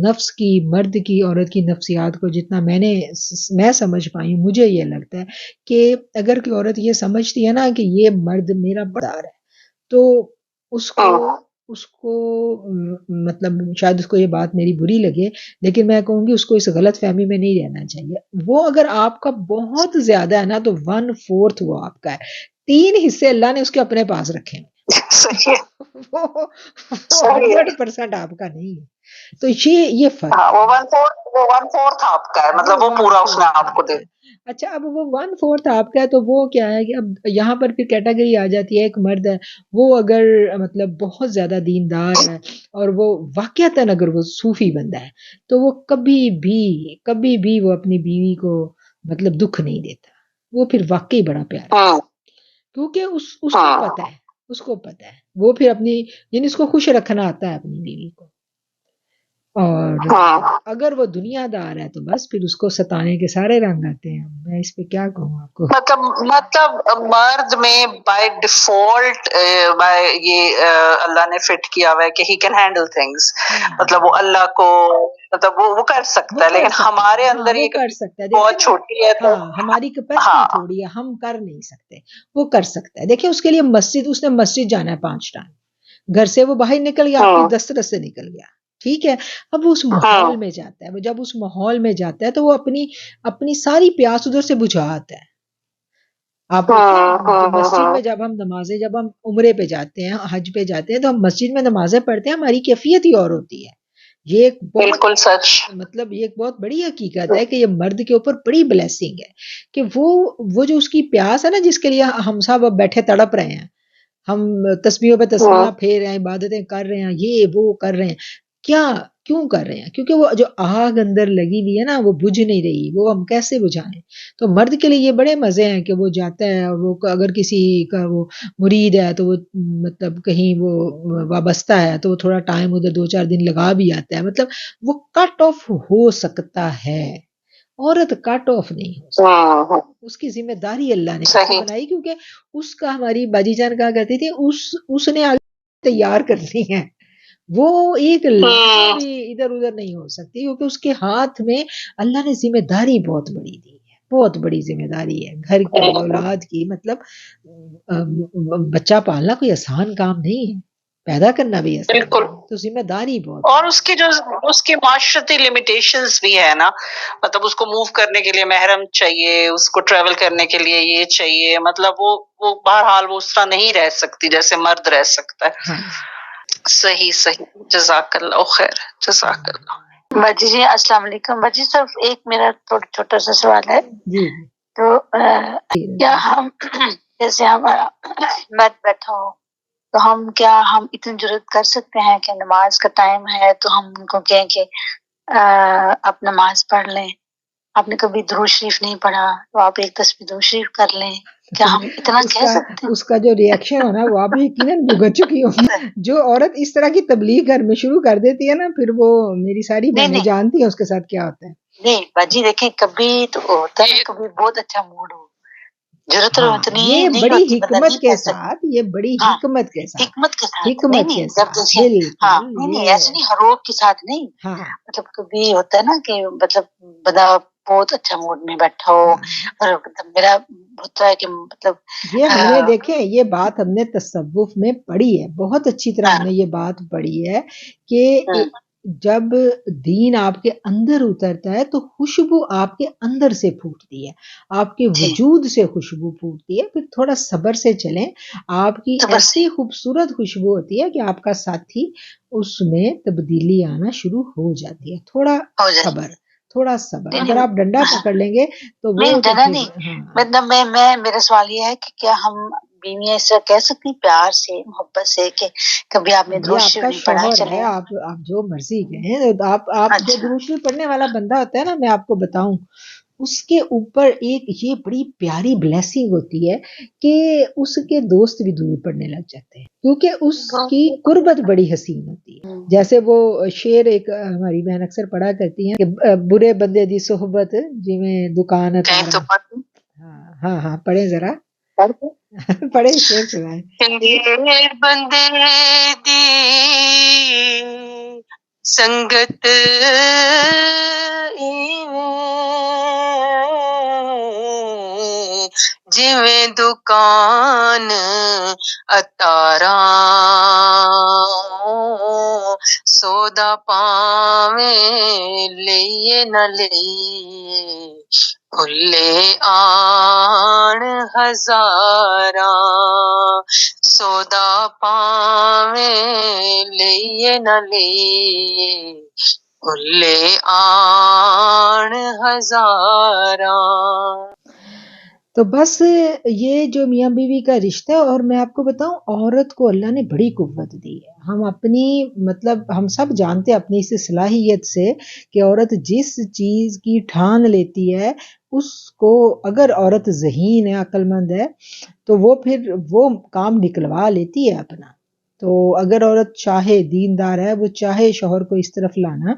[SPEAKER 1] نفس کی، مرد کی، عورت کی نفسیات کو جتنا میں سمجھ پائی ہوں، مجھے یہ لگتا ہے کہ اگر کوئی عورت یہ سمجھتی ہے نا کہ یہ مرد میرا بڑا ہے، تو اس کو مطلب شاید اس کو یہ بات میری بری لگے، لیکن میں کہوں گی اس کو اس غلط فہمی میں نہیں رہنا چاہیے۔ وہ اگر آپ کا بہت زیادہ ہے نا تو 1/4 وہ آپ کا ہے، 3 حصے اللہ نے اس کے اپنے پاس رکھے ہیں، وہ 100% آپ کا نہیں ہے۔ تو یہ فرق
[SPEAKER 2] وہ 1/4 آپ کا ہے، مطلب وہ پورا اس نے آپ کو دے۔
[SPEAKER 1] اچھا، اب وہ 1/4 آپ کا ہے تو وہ کیا ہے کہ اب یہاں پر پھر کیٹیگری آ جاتی ہے، ایک مرد ہے وہ اگر مطلب بہت زیادہ دیندار ہے اور وہ واقعتاً اگر وہ صوفی بندہ ہے تو وہ کبھی بھی وہ اپنی بیوی کو مطلب دکھ نہیں دیتا، وہ پھر واقعی بڑا پیار ہے، کیونکہ اس کو پتہ ہے وہ پھر اپنی یعنی اس کو خوش رکھنا آتا ہے اپنی بیوی کو، اور اگر وہ دنیا دار ہے تو بس پھر اس کو ستانے کے سارے رنگ آتے ہیں۔ میں اس پہ کیا کہوں آپ کو،
[SPEAKER 2] مطلب مرد میں بائی ڈیفالٹ یہ اللہ نے فٹ کیا ہوا ہے کہ ہی کین ہینڈل تھنگس، مطلب وہ اللہ کو مطلب وہ کر سکتا ہے، لیکن ہمارے اندر
[SPEAKER 1] وہ
[SPEAKER 2] یہ
[SPEAKER 1] کر سکتا ہے،
[SPEAKER 2] بہت چھوٹی ہے تو
[SPEAKER 1] ہماری کیپیسٹی تھوڑی ہے، ہم کر نہیں سکتے، وہ کر سکتا ہے۔ دیکھیں اس کے لیے اس نے مسجد جانا ہے 5 ٹائم، گھر سے وہ باہر نکل گیا، آپ کی دسترس سے نکل گیا، ٹھیک ہے، اب وہ اس ماحول میں جاتا ہے، وہ جب اس ماحول میں جاتا ہے تو وہ اپنی ساری پیاس ادھر سے بجھا آتا ہے۔ آپ مسجد میں جب ہم عمرے پہ جاتے ہیں، حج پہ جاتے ہیں تو ہم مسجد میں نمازیں پڑھتے ہیں، ہماری کیفیت ہی اور ہوتی ہے۔ یہ ایک
[SPEAKER 2] بالکل سچ،
[SPEAKER 1] مطلب یہ ایک بہت بڑی حقیقت ہے کہ یہ مرد کے اوپر بڑی بلیسنگ ہے کہ وہ جو اس کی پیاس ہے نا، جس کے لیے ہم سب اب بیٹھے تڑپ رہے ہیں، ہم تسبیحوں پہ تسبیحاں پھیر رہے ہیں، عبادتیں کر رہے ہیں، یہ وہ کر رہے ہیں، کیوں کر رہے ہیں؟ کیونکہ وہ جو آگ اندر لگی ہوئی ہے نا وہ بجھ نہیں رہی، وہ ہم کیسے بجھائیں؟ تو مرد کے لیے یہ بڑے مزے ہیں کہ وہ جاتا ہے، وہ اگر کسی کا وہ مرید ہے تو وہ مطلب کہیں وہ وابستہ ہے تو وہ تھوڑا ٹائم ادھر 2-4 دن لگا بھی آتا ہے، مطلب وہ کٹ آف ہو سکتا ہے، عورت کٹ آف نہیں ہو سکتی، اس کی ذمہ داری اللہ نے بنائی، کیونکہ اس کا ہماری باجی جان کہا کرتی تھی اس نے آگے تیار کرنی ہے، وہ ایک لمحہ بھی ادھر ادھر نہیں ہو سکتی، کیونکہ اس کے ہاتھ میں اللہ نے ذمہ داری بہت بڑی دی ہے، بہت بڑی ذمہ داری ہے گھر کی، اولاد کی، مطلب بچہ پالنا کوئی آسان کام نہیں ہے، پیدا کرنا بھی آسان
[SPEAKER 2] بالکل،
[SPEAKER 1] تو ذمہ داری بہت،
[SPEAKER 2] اور اس کی معاشرتی لمیٹیشنز بھی ہے نا، مطلب اس کو موو کرنے کے لیے محرم چاہیے، اس کو ٹریول کرنے کے لیے یہ چاہیے، مطلب وہ بہرحال وہ اس طرح نہیں رہ سکتی جیسے مرد رہ سکتا ہے۔ صحیح، جزاک اللہ خیر، جزاک اللہ۔
[SPEAKER 8] باجی جی السلام علیکم۔ باجی صرف ایک میرا چھوٹا سا سوال ہے،
[SPEAKER 1] جی
[SPEAKER 8] تو کیا ہم جیسے ہمارا میں بیٹھا ہوں تو ہم اتنی جرات کر سکتے ہیں کہ نماز کا ٹائم ہے تو ہم ان کو کہیں کہ آپ نماز پڑھ لیں، آپ نے کبھی درود شریف نہیں پڑھا تو آپ ایک تسبیح درود شریف کر لیں، کیا ہم اتنا کہہ سکتے ہیں؟
[SPEAKER 1] اس کا جو ریئیکشن ہونا وہ آپ یقیناً بھگت چکی ہوں، جو عورت اس طرح کی تبلیغ گھر میں شروع کر دیتی ہے نا، پھر وہ میری ساری بہنیں جانتی ہیں اس کے ساتھ کیا ہوتا ہے۔
[SPEAKER 8] نہیں باجی دیکھیں، کبھی تو ہوتا ہے، کبھی بہت اچھا موڈ ہو، ضرورت
[SPEAKER 1] یہ بڑی حکمت کے ساتھ، یہ بڑی حکمت کے ساتھ،
[SPEAKER 8] نہیں جب جیسے نہیں ایسے نہیں، ہر روز کے ساتھ نہیں، مطلب کبھی ہوتا ہے نا کہ مطلب بندہ بہت اچھا موڈ میں بیٹھا ہو، اور میرا ہوتا ہے کہ مطلب
[SPEAKER 1] یہ ہم نے دیکھیں، یہ بات ہم نے تصوف میں پڑھی ہے، بہت اچھی طرح ہم نے یہ بات پڑھی ہے کہ جب دین آپ کے اندر اترتا ہے تو خوشبو آپ کے اندر سے پھوٹتی ہے، آپ کے وجود سے خوشبو پھوٹتی ہے، پھر تھوڑا صبر سے چلیں، آپ کی ایسی خوبصورت خوشبو ہوتی ہے کہ آپ کا ساتھی اس میں تبدیلی آنا شروع ہو جاتی ہے، تھوڑا صبر، اگر آپ ڈنڈا پکڑ لیں گے تو وہ
[SPEAKER 8] مطلب میرا سوال یہ ہے کہ کیا ہم بیویاں اس طرح کہہ سکتی پیار سے، محبت سے کہ کبھی آپ نے درود شریف نہیں پڑھا؟ چلے
[SPEAKER 1] آپ جو مرضی کہیں، آپ جو درود شریف پڑھنے والا بندہ ہوتا ہے نا، میں آپ کو بتاؤں اس کے اوپر ایک یہ بڑی پیاری بلیسنگ ہوتی ہے کہ اس کے دوست بھی دور پڑنے لگ جاتے ہیں، کیونکہ اس کی قربت بڑی حسین ہوتی ہے. جیسے وہ شعر ایک ہماری بہن اکثر پڑھا کرتی ہیں کہ برے بندے دی صحبت جی میں دکان ہاں ہاں پڑھیں ذرا پڑھیں شعر سنائیں.
[SPEAKER 5] بندے دی سنگت جویں دکان اتاراں سودا پاویں لئیے نہ لئیے کھلے آن ہزاراں سودا پاویں لئیے نہ لئیے کھلے آن ہزاراں.
[SPEAKER 1] تو بس یہ جو میاں بیوی کا رشتہ ہے، اور میں آپ کو بتاؤں عورت کو اللہ نے بڑی قوت دی ہے. ہم اپنی ہم سب جانتے ہیں اپنی اس صلاحیت سے کہ عورت جس چیز کی ٹھان لیتی ہے اس کو اگر عورت ذہین ہے، عقل مند ہے تو وہ پھر وہ کام نکلوا لیتی ہے اپنا. تو اگر عورت چاہے دیندار ہے، وہ چاہے شوہر کو اس طرف لانا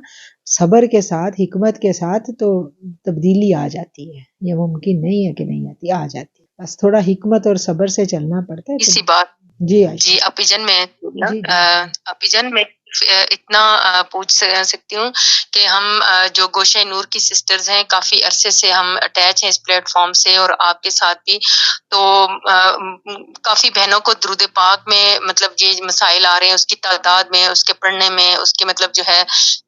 [SPEAKER 1] صبر کے ساتھ حکمت کے ساتھ، تو تبدیلی آ جاتی ہے. یہ ممکن نہیں ہے کہ نہیں آتی، آ جاتی ہے. بس تھوڑا حکمت اور صبر سے چلنا پڑتا ہے.
[SPEAKER 5] اسی بات
[SPEAKER 1] جی
[SPEAKER 5] جی اپی جان میں اتنا پوچھ سکتی ہوں کہ ہم جو گوشہ نور کی سسٹرز ہیں کافی عرصے سے ہم اٹیچ ہیں اس پلیٹ فارم سے، اور آپ کے ساتھ بھی. تو کافی بہنوں کو درود پاک میں یہ مسائل آ رہے ہیں، اس کی تعداد میں، اس کے پڑھنے میں، اس کے جو ہے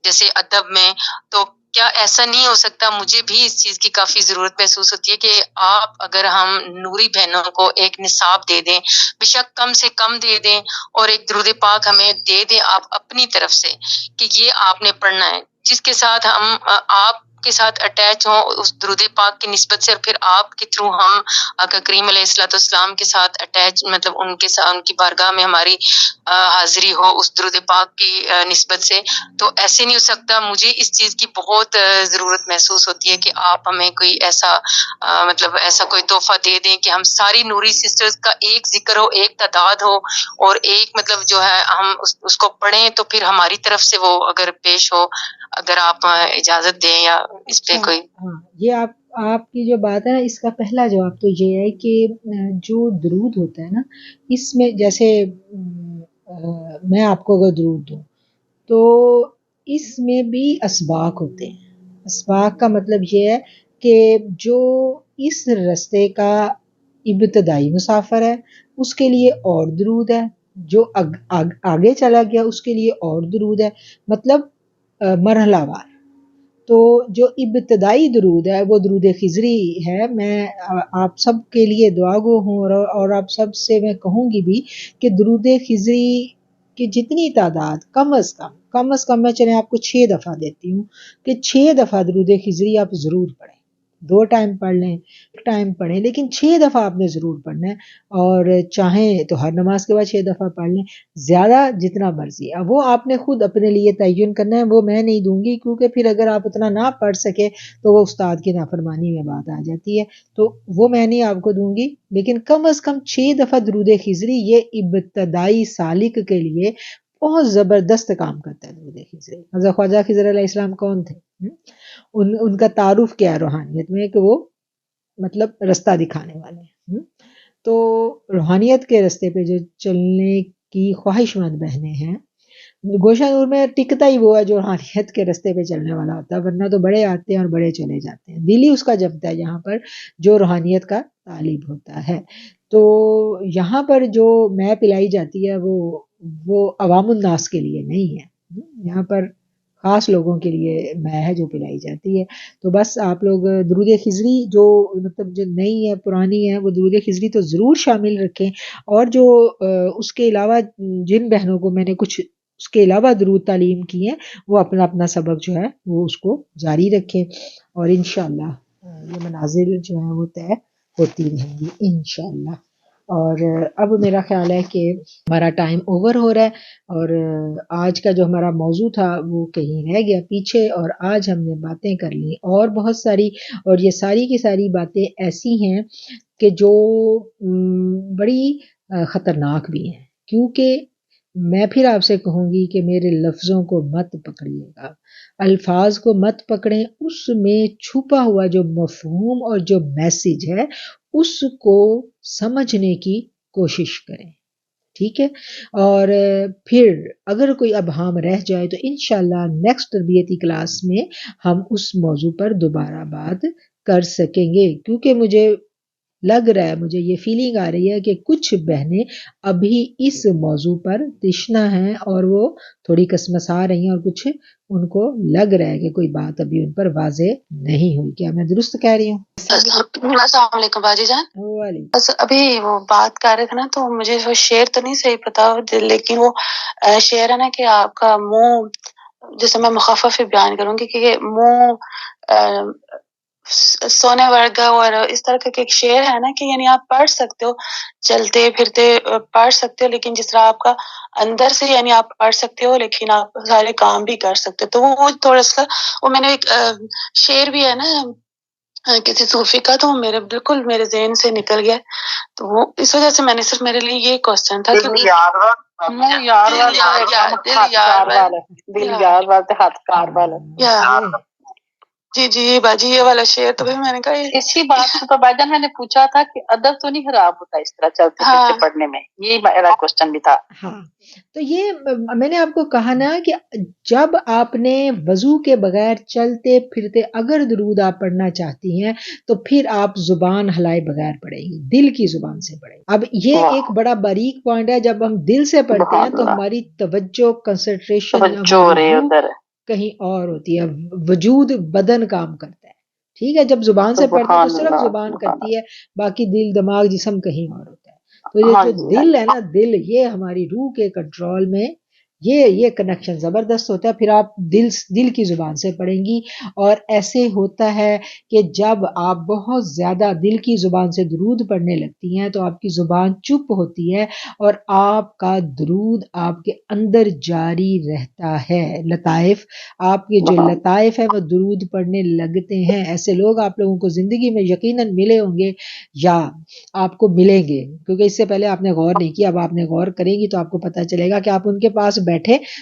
[SPEAKER 5] جیسے ادب میں. تو کیا ایسا نہیں ہو سکتا، مجھے بھی اس چیز کی کافی ضرورت محسوس ہوتی ہے کہ آپ اگر ہم نوری بہنوں کو ایک نصاب دے دیں، بے شک کم سے کم دے دیں، اور ایک درود پاک ہمیں دے دیں آپ اپنی طرف سے کہ یہ آپ نے پڑھنا ہے، جس کے ساتھ ہم آپ کے ساتھ اٹیچ ہوں اس درود پاک کی نسبت سے، اور پھر آپ کے تھرو ہم آقا کریم علیہ الصلوۃ والسلام کے ساتھ اٹیچ ان کے ساتھ ان کی بارگاہ میں ہماری حاضری ہو اس درود پاک کی نسبت سے. تو ایسے نہیں ہو سکتا. مجھے اس چیز کی بہت ضرورت محسوس ہوتی ہے کہ آپ ہمیں کوئی ایسا ایسا کوئی تحفہ دے دیں کہ ہم ساری نوری سسٹرز کا ایک ذکر ہو، ایک تعداد ہو، اور ایک جو ہے ہم اس کو پڑھیں، تو پھر ہماری طرف سے وہ اگر پیش ہو، اگر آپ اجازت دیں یا اس پہ کوئی.
[SPEAKER 1] ہاں یہ آپ کی جو بات ہے نا، اس کا پہلا جواب تو یہ ہے کہ جو درود ہوتا ہے نا، اس میں جیسے میں آپ کو اگر درود دوں تو اس میں بھی اسباق ہوتے ہیں. اسباق کا مطلب یہ ہے کہ جو اس رستے کا ابتدائی مسافر ہے اس کے لیے اور درود ہے، جو آگے چلا گیا اس کے لیے اور درود ہے، مرحلہ وار. تو جو ابتدائی درود ہے وہ درود خضری ہے. میں آپ سب کے لیے دعا گو ہوں، اور آپ سب سے میں کہوں گی بھی کہ درود خضری کی جتنی تعداد کم از کم میں چلیں آپ کو 6 دفعہ دیتی ہوں کہ 6 دفعہ درود خضری آپ ضرور پڑھیں. 2 ٹائم پڑھ لیں، 1 ٹائم پڑھیں، لیکن 6 دفعہ آپ نے ضرور پڑھنا ہے. اور چاہیں تو ہر نماز کے بعد 6 دفعہ پڑھ لیں، زیادہ جتنا مرضی. اب وہ آپ نے خود اپنے لیے تعین کرنا ہے، وہ میں نہیں دوں گی، کیونکہ پھر اگر آپ اتنا نہ پڑھ سکے تو وہ استاد کی نافرمانی میں بات آ جاتی ہے، تو وہ میں نہیں آپ کو دوں گی. لیکن کم از کم 6 دفعہ درود خضری یہ ابتدائی سالک کے لیے بہت زبردست کام کرتا ہے. درود خضری حضرت خواجہ خضر علیہ السلام کون تھے؟ ان کا تعارف کیا ہے روحانیت میں کہ وہ رستہ دکھانے والے ہیں. تو روحانیت کے رستے پہ جو چلنے کی خواہش مند بہنیں ہیں، گوشہ نور میں ٹکتا ہی وہ ہے جو روحانیت کے رستے پہ چلنے والا ہوتا ہے، ورنہ تو بڑے آتے ہیں اور بڑے چلے جاتے ہیں. دل ہی اس کا جمتا ہے یہاں پر جو روحانیت کا طالب ہوتا ہے. تو یہاں پر جو میں پلائی جاتی ہے وہ عوام الناس کے لیے نہیں ہے، یہاں پر خاص لوگوں کے لیے میں ہے جو پلائی جاتی ہے. تو بس آپ لوگ درود خضری جو جو نئی ہے پرانی ہے وہ درود خضری تو ضرور شامل رکھیں، اور جو اس کے علاوہ جن بہنوں کو میں نے کچھ اس کے علاوہ درود تعلیم کی ہیں وہ اپنا سبق جو ہے وہ اس کو جاری رکھیں، اور انشاءاللہ یہ منازل جو ہیں وہ طے ہوتی رہیں گی انشاءاللہ. اور اب میرا خیال ہے کہ ہمارا ٹائم اوور ہو رہا ہے، اور آج کا جو ہمارا موضوع تھا وہ کہیں رہ گیا پیچھے، اور آج ہم نے باتیں کر لی اور بہت ساری، اور یہ ساری کی ساری باتیں ایسی ہیں کہ جو بڑی خطرناک بھی ہیں، کیونکہ میں پھر آپ سے کہوں گی کہ میرے لفظوں کو مت پکڑیے گا، الفاظ کو مت پکڑیں، اس میں چھپا ہوا جو مفہوم اور جو میسج ہے اس کو سمجھنے کی کوشش کریں، ٹھیک ہے؟ اور پھر اگر کوئی ابہام رہ جائے تو انشاءاللہ نیکسٹ تربیتی کلاس میں ہم اس موضوع پر دوبارہ بات کر سکیں گے، کیونکہ مجھے لگ رہا ہے، مجھے یہ فیلنگ آ رہی ہے کہ کچھ بہنیں ابھی اس موضوع پر تشنہ ہیں اور وہ تھوڑی کسمسا رہی ہیں، اور کچھ ان کو لگ رہا ہے کہ کوئی بات ابھی ان پر واضح نہیں ہوئی۔ کیا میں درست کہہ رہی ہوں؟
[SPEAKER 9] السلام علیکم باجی جان۔
[SPEAKER 1] وعلیکم۔
[SPEAKER 9] بس ابھی وہ بات کر رہے تھے نا، تو مجھے وہ شعر تو نہیں صحیح پتا، لیکن وہ شعر ہے نا کہ آپ کا منہ، جیسے میں مخفف ہی بیان کروں گی کہ منہ سونے ورگا، اور اس طرح کا ایک شعر ہے نا کہ یعنی آپ پڑھ سکتے ہو، چلتے پھرتے پڑھ سکتے ہو، لیکن جس طرح آپ کا اندر سے یعنی آپ پڑھ سکتے ہو لیکن آپ سارے کام بھی کر سکتے ہو، تو وہ تھوڑا سا وہ میں نے ایک شعر بھی ہے نا کسی صوفی کا، تو میرے بالکل میرے ذہن سے نکل گیا، تو وہ اس وجہ سے میں نے صرف میرے لیے یہ کوسچن تھا کہ
[SPEAKER 4] دل یار والے ہاتھ کار والے،
[SPEAKER 9] جی جی باجی یہ والا شعر، تو پھر میں نے کہا
[SPEAKER 4] اسی بات سے تو بھائی جان میں نے پوچھا تھا کہ ادب تو نہیں خراب ہوتا اس طرح چلتے پھرتے پڑھنے میں، یہ میرا کوسچن بھی تھا۔
[SPEAKER 1] ہاں، تو یہ میں نے آپ کو کہا نا کہ جب آپ نے وضو کے بغیر چلتے پھرتے اگر درود آپ پڑھنا چاہتی ہیں تو پھر آپ زبان ہلائے بغیر پڑھیں گی، دل کی زبان سے پڑھیں گی۔ اب یہ ایک بڑا باریک پوائنٹ ہے، جب ہم دل سے پڑھتے ہیں تو ہماری توجہ، کنسنٹریشن، ہماری روح کہیں اور ہوتی ہے، وجود بدن کام کرتا ہے، ٹھیک ہے؟ جب زبان سے پڑھتے ہیں تو صرف زبان کرتی ہے، باقی دل، دماغ، جسم کہیں اور ہوتا ہے۔ تو یہ جو دل ہے نا، دل یہ ہماری روح کے کنٹرول میں یہ کنیکشن زبردست ہوتا ہے، پھر آپ دل کی زبان سے پڑھیں گی، اور ایسے ہوتا ہے کہ جب آپ بہت زیادہ دل کی زبان سے درود پڑھنے لگتی ہیں تو آپ کی زبان چپ ہوتی ہے اور آپ کا درود آپ کے اندر جاری رہتا ہے۔ لطائف، آپ کے جو لطائف ہیں وہ درود پڑھنے لگتے ہیں۔ ایسے لوگ آپ لوگوں کو زندگی میں یقیناً ملے ہوں گے یا آپ کو ملیں گے، کیونکہ اس سے پہلے آپ نے غور نہیں کیا، اب آپ نے غور کریں گی تو آپ کو پتہ چلے گا کہ آپ ان کے پاس بیٹھے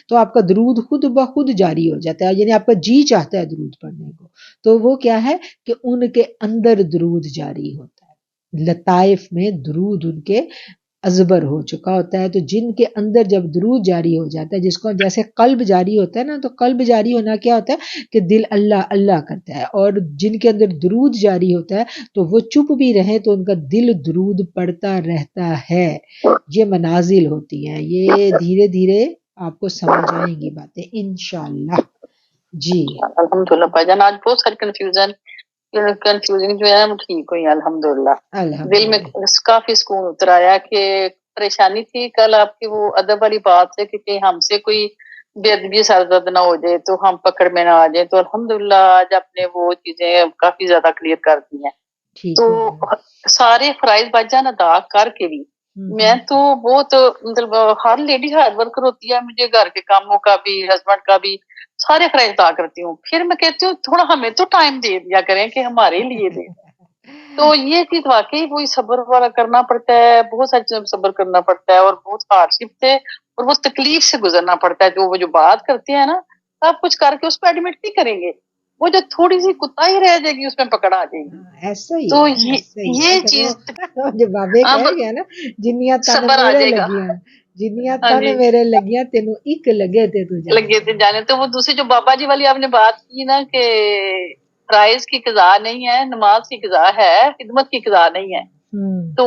[SPEAKER 1] تو آپ کا درود خود بخود جاری ہو جاتا ہے، یعنی آپ کا جی چاہتا ہے درود پڑھنے کو، تو وہ کیا ہے کہ ان کے اندر درود جاری ہوتا ہے، لطائف میں درود ان کے ازبر ہو چکا ہوتا ہے۔ تو جن کے اندر جب درود جاری ہو جاتا ہے، جس کو جیسے قلب جاری ہوتا ہے نا، تو قلب جاری ہونا کیا ہوتا ہے کہ دل اللہ اللہ کرتا ہے، اور جن کے اندر درود جاری ہوتا ہے تو وہ چپ بھی رہے تو ان کا دل درود پڑتا رہتا ہے۔ یہ منازل ہوتی ہیں، یہ دھیرے دھیرے آپ کو سمجھ آئیں گی باتیں انشاءاللہ۔ جی
[SPEAKER 4] الحمدللہ بھائی جان، آج بہت ساری کنفیوژن جو ہے وہ ٹھیک ہوئی الحمدللہ، دل میں کافی سکون اتر آیا کہ پریشانی تھی کل آپ کی وہ ادب والی بات سے کہ کہیں ہم سے کوئی بے ادبی سرزد نہ ہو جائے تو ہم پکڑ میں نہ آ جائے، تو الحمدللہ آج آپ نے وہ چیزیں کافی زیادہ کلیئر کر دی ہیں۔ تو سارے فرائض بھائی جان ادا کر کے بھی میں تو بہت مطلب ہر لیڈی ہارڈ ورکر ہوتی ہے، مجھے گھر کے کاموں کا بھی، ہسبینڈ کا بھی، سارے فرائض ادا کرتی ہوں، پھر میں کہتی ہوں تھوڑا ہمیں تو ٹائم دے دیا کریں کہ ہمارے لیے دیں، تو یہ چیز واقعی وہی صبر والا کرنا پڑتا ہے، بہت ساری چیزوں صبر کرنا پڑتا ہے اور بہت ہارڈ شپ سے اور وہ تکلیف سے گزرنا پڑتا ہے، وہ جو بات کرتے ہیں نا سب کچھ کر کے اس کو ایڈمٹ نہیں کریں گے، وہ جو تھوڑی سی کوتاہی رہ جائے گی اس میں پکڑ آ جائے گی،
[SPEAKER 1] ایسا ہی
[SPEAKER 4] تو
[SPEAKER 1] ہے،
[SPEAKER 4] یہ چیز
[SPEAKER 1] جو بابے کہہ گیا نا، جنیاں تن میرے لگیاں، جنیاں تن میرے لگیاں تینوں ایک لگے تے تو
[SPEAKER 4] لگے تھے جانے۔ تو وہ دوسری جو بابا جی والی آپ نے بات کی نا کہ فرائض کی قضا نہیں ہے، نماز کی قضا ہے، خدمت کی قضا نہیں ہے، تو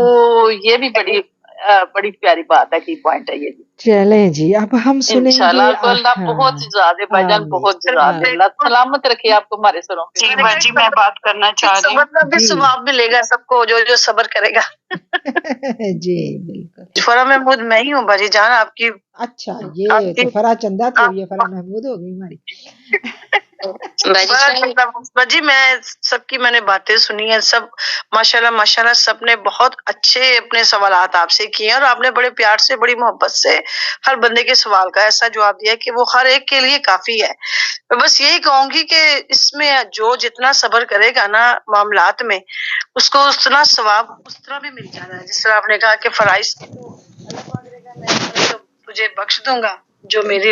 [SPEAKER 4] یہ بھی بڑی پیاری بات ہے، کی پوائنٹ ہے یہ بھی۔
[SPEAKER 1] چلیں جی، اب ہم سنیں گے
[SPEAKER 4] انشاءاللہ اللہ بہت زیادہ بھائی جان، بہت زیادہ اللہ سلامت رکھے آپ کو ہمارے سروں پہ۔
[SPEAKER 5] جی باجی میں بات کرنا چاہ رہی ہوں،
[SPEAKER 3] بھی ثواب ملے گا سب کو جو صبر کرے گا۔
[SPEAKER 1] جی بالکل،
[SPEAKER 3] فرا محمود میں ہی ہوں باجی جان آپ کی۔
[SPEAKER 1] اچھا یہ تو فرا چندہ تو یہ فرا محمود ہو گئی ہماری۔
[SPEAKER 5] جی میں سب کی میں نے باتیں سنی ہیں، سب ماشاءاللہ سب نے بہت اچھے اپنے سوالات آپ سے کیے ہیں، اور آپ نے بڑے پیار سے بڑی محبت سے ہر بندے کے سوال کا ایسا جواب دیا کہ وہ ہر ایک کے لیے کافی ہے۔ میں بس یہی کہوں گی کہ اس میں جو جتنا صبر کرے گا نا معاملات میں، اس کو اتنا ثواب اس طرح بھی مل جانا ہے، جس طرح آپ نے کہا کہ فرائض کی تو اللہ پاک کرے گا، میں تو تجھے بخش دوں گا جو میری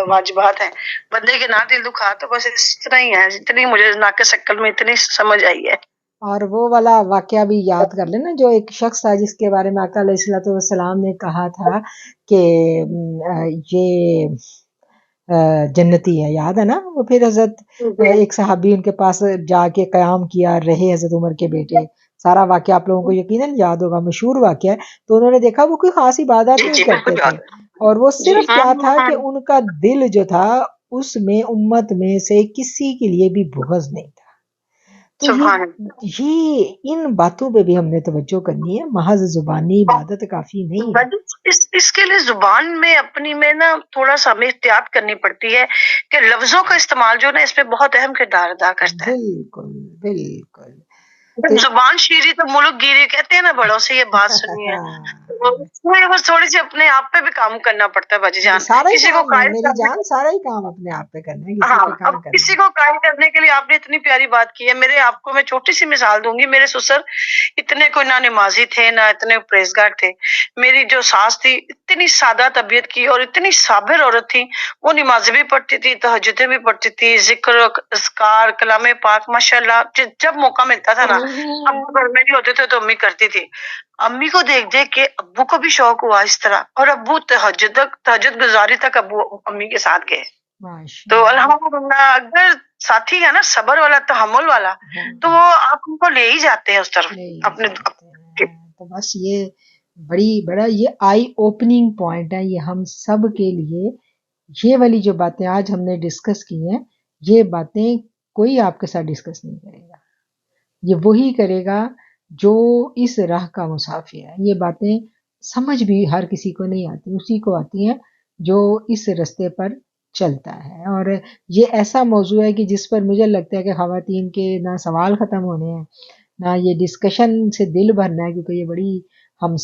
[SPEAKER 5] واجبات ہیں، بندے کے نہ دل دکھا، تو بس اس طرح ہی ہے، اتنی مجھے ناقص عقل میں اتنی سمجھ آئی ہے۔
[SPEAKER 1] اور وہ والا واقعہ بھی یاد کر لینا جو ایک شخص تھا جس کے بارے میں آقا علیہ الصلوۃ والسلام نے کہا تھا کہ یہ جنتی ہے، یاد ہے نا؟ وہ پھر حضرت ایک صحابی ان کے پاس جا کے قیام کیا رہے، حضرت عمر کے بیٹے، سارا واقعہ آپ لوگوں کو یقیناً یاد ہوگا، مشہور واقعہ ہے۔ تو انہوں نے دیکھا وہ کوئی خاص عبادت نہیں کرتے تھے، اور وہ صرف کیا تھا کہ ان کا دل جو تھا اس میں امت میں سے کسی کے لیے بھی بغض نہیں تھا۔ تو یہ ان باتوں پہ بھی ہم نے توجہ کرنی ہے، محض زبانی عبادت کافی نہیں ہے۔
[SPEAKER 5] اس کے لیے زبان میں اپنی میں نا تھوڑا سا ہمیں احتیاط کرنی پڑتی ہے کہ لفظوں کا استعمال جو نا اس میں بہت اہم کردار ادا کرتا ہے۔
[SPEAKER 1] بالکل بالکل،
[SPEAKER 5] زبان شیری تو ملک گیری کہتے ہیں نا، بڑوں سے یہ بات سنی ہے، بس تھوڑی سی اپنے آپ پہ بھی کام کرنا پڑتا ہے باجی جان۔
[SPEAKER 1] سارا ہی
[SPEAKER 5] کسی کو
[SPEAKER 1] کام ہے
[SPEAKER 5] قائل
[SPEAKER 1] میری جان، سارا ہی کام اپنے آپ پہ کرنا ہے، کسی
[SPEAKER 5] ہاں،
[SPEAKER 1] پہ
[SPEAKER 5] اب
[SPEAKER 1] کام کرنا
[SPEAKER 5] کسی کو قائل کرنے کے لیے آپ نے اتنی پیاری بات کی ہے۔ میرے آپ کو میں چھوٹی سی مثال دوں گی، میرے سسر اتنے کوئی نہ نمازی تھے نہ اتنے پرہیزگار تھے۔ میری جو ساس تھی اتنی سادہ طبیعت کی اور اتنی صابر عورت تھی، وہ نمازیں بھی پڑھتی تھی، تہجدیں بھی پڑھتی تھی، ذکر اذکار کلام پاک ماشاءاللہ جب موقع ملتا تھا نا، ابو گھر میں نہیں ہوتے تھے تو امی کرتی تھی۔ امی کو دیکھ دیکھ کے ابو کو بھی شوق ہوا اس طرح، اور ابو تہجد گزاری تک ابو امی کے ساتھ گئے۔ تو الحمدللہ اگر ساتھی ہے نا صبر والا، تحمل والا، تو وہ آپ ان کو لے ہی جاتے ہیں اس طرف اپنے۔
[SPEAKER 1] تو بس یہ بڑا یہ آئی اوپننگ پوائنٹ ہے یہ ہم سب کے لیے۔ یہ والی جو باتیں آج ہم نے ڈسکس کی ہیں، یہ باتیں کوئی آپ کے ساتھ ڈسکس نہیں کرے گا، یہ وہی کرے گا جو اس راہ کا مسافر ہے۔ یہ باتیں سمجھ بھی ہر کسی کو نہیں آتی، اسی کو آتی ہیں جو اس رستے پر چلتا ہے۔ اور یہ ایسا موضوع ہے کہ جس پر مجھے لگتا ہے کہ خواتین کے نہ سوال ختم ہونے ہیں نہ یہ ڈسکشن سے دل بھرنا ہے، کیونکہ یہ بڑی ہم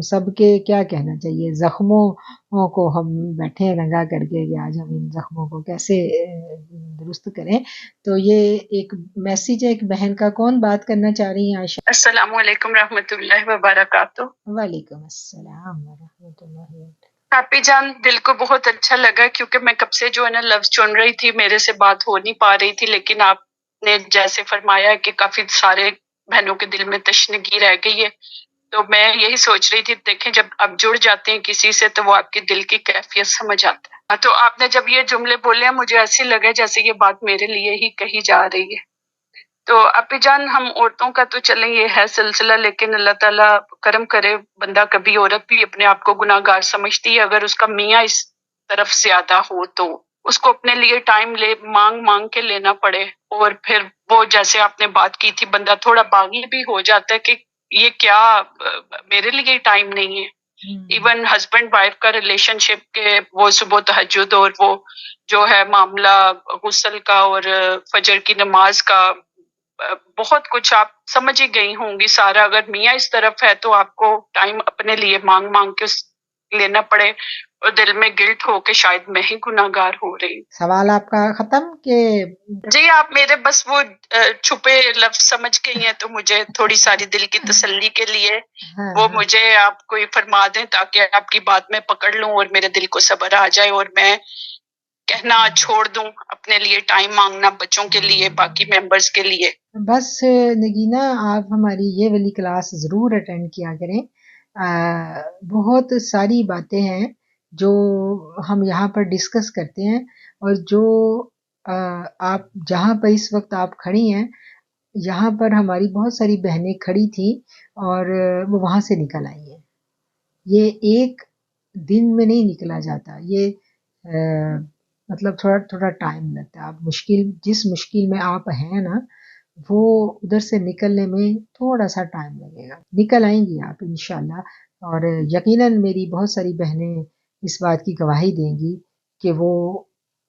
[SPEAKER 1] سب کے کیا کہنا چاہیے زخموں کو ہم بیٹھے ہیں رنگا کر کے کہ آج ہم ان زخموں کو کیسے درست کریں۔ تو یہ ایک میسیج ہے ایک بہن کا۔ کون بات کرنا چاہ رہی ہیں؟ عائشہ۔
[SPEAKER 10] السلام علیکم رحمۃ اللہ وبرکاتہ۔
[SPEAKER 1] وعلیکم السلام ورحمۃ اللہ وبرکاتہ۔
[SPEAKER 10] ہیپی جان، دل کو بہت اچھا لگا کیونکہ میں کب سے جو ہے نا لفظ چن رہی تھی، میرے سے بات ہو نہیں پا رہی تھی، لیکن آپ نے جیسے فرمایا کہ کافی سارے بہنوں کے دل میں تشنگی رہ گئی ہے، تو میں یہی سوچ رہی تھی، دیکھیں جب آپ جڑ جاتے ہیں کسی سے تو وہ آپ کے دل کی کیفیت سمجھ آتا ہے۔ تو آپ نے جب یہ جملے بولے ہیں مجھے ایسے لگا جیسے یہ بات میرے لیے ہی کہی جا رہی ہے۔ تو اپی جان، ہم عورتوں کا تو چلیں یہ ہے سلسلہ، لیکن اللہ تعالیٰ کرم کرے، بندہ کبھی عورت بھی اپنے آپ کو گناہ گار سمجھتی ہے، اگر اس کا میاں اس طرف زیادہ ہو تو اس کو اپنے لیے ٹائم مانگ کے لینا پڑے، اور پھر وہ جیسے آپ نے بات کی تھی بندہ تھوڑا باغی بھی ہو جاتا ہے کہ یہ کیا میرے لیے ٹائم نہیں ہے۔ ایون ہسبینڈ وائف کا ریلیشن شپ کے وہ صبح تہجد اور وہ جو ہے معاملہ غسل کا اور فجر کی نماز کا، بہت کچھ آپ سمجھ ہی گئی ہوں گی سارا۔ اگر میاں اس طرف ہے تو آپ کو ٹائم اپنے لیے مانگ کے لینا پڑے، اور دل میں گلٹ ہو کے شاید میں ہی گناہ گار ہو رہی۔
[SPEAKER 1] سوال آپ کا ختم کہ
[SPEAKER 10] جی آپ میرے بس وہ چھپے لفظ سمجھ گئی ہیں، تو مجھے تھوڑی ساری دل کی تسلی کے لیے وہ مجھے آپ کوئی فرما دیں تاکہ آپ کی بات میں پکڑ لوں اور میرے دل کو صبر آ جائے، اور میں کہنا چھوڑ دوں اپنے لیے ٹائم مانگنا، بچوں کے لیے، باقی ممبرز کے لیے۔
[SPEAKER 1] بس نگینا آپ ہماری یہ والی کلاس ضرور اٹینڈ کیا کریں۔ بہت ساری باتیں ہیں جو ہم یہاں پر ڈسکس کرتے ہیں، اور جو آپ جہاں پر اس وقت آپ کھڑی ہیں یہاں پر ہماری بہت ساری بہنیں کھڑی تھیں اور وہ وہاں سے نکل آئی ہیں۔ یہ ایک دن میں نہیں نکلا جاتا، یہ مطلب تھوڑا ٹائم لگتا ہے۔ آپ جس مشکل میں آپ ہیں نا، وہ ادھر سے نکلنے میں تھوڑا سا ٹائم لگے گا، نکل آئیں گی آپ انشاءاللہ۔ اور یقیناً میری بہت ساری بہنیں اس بات کی گواہی دیں گی کہ وہ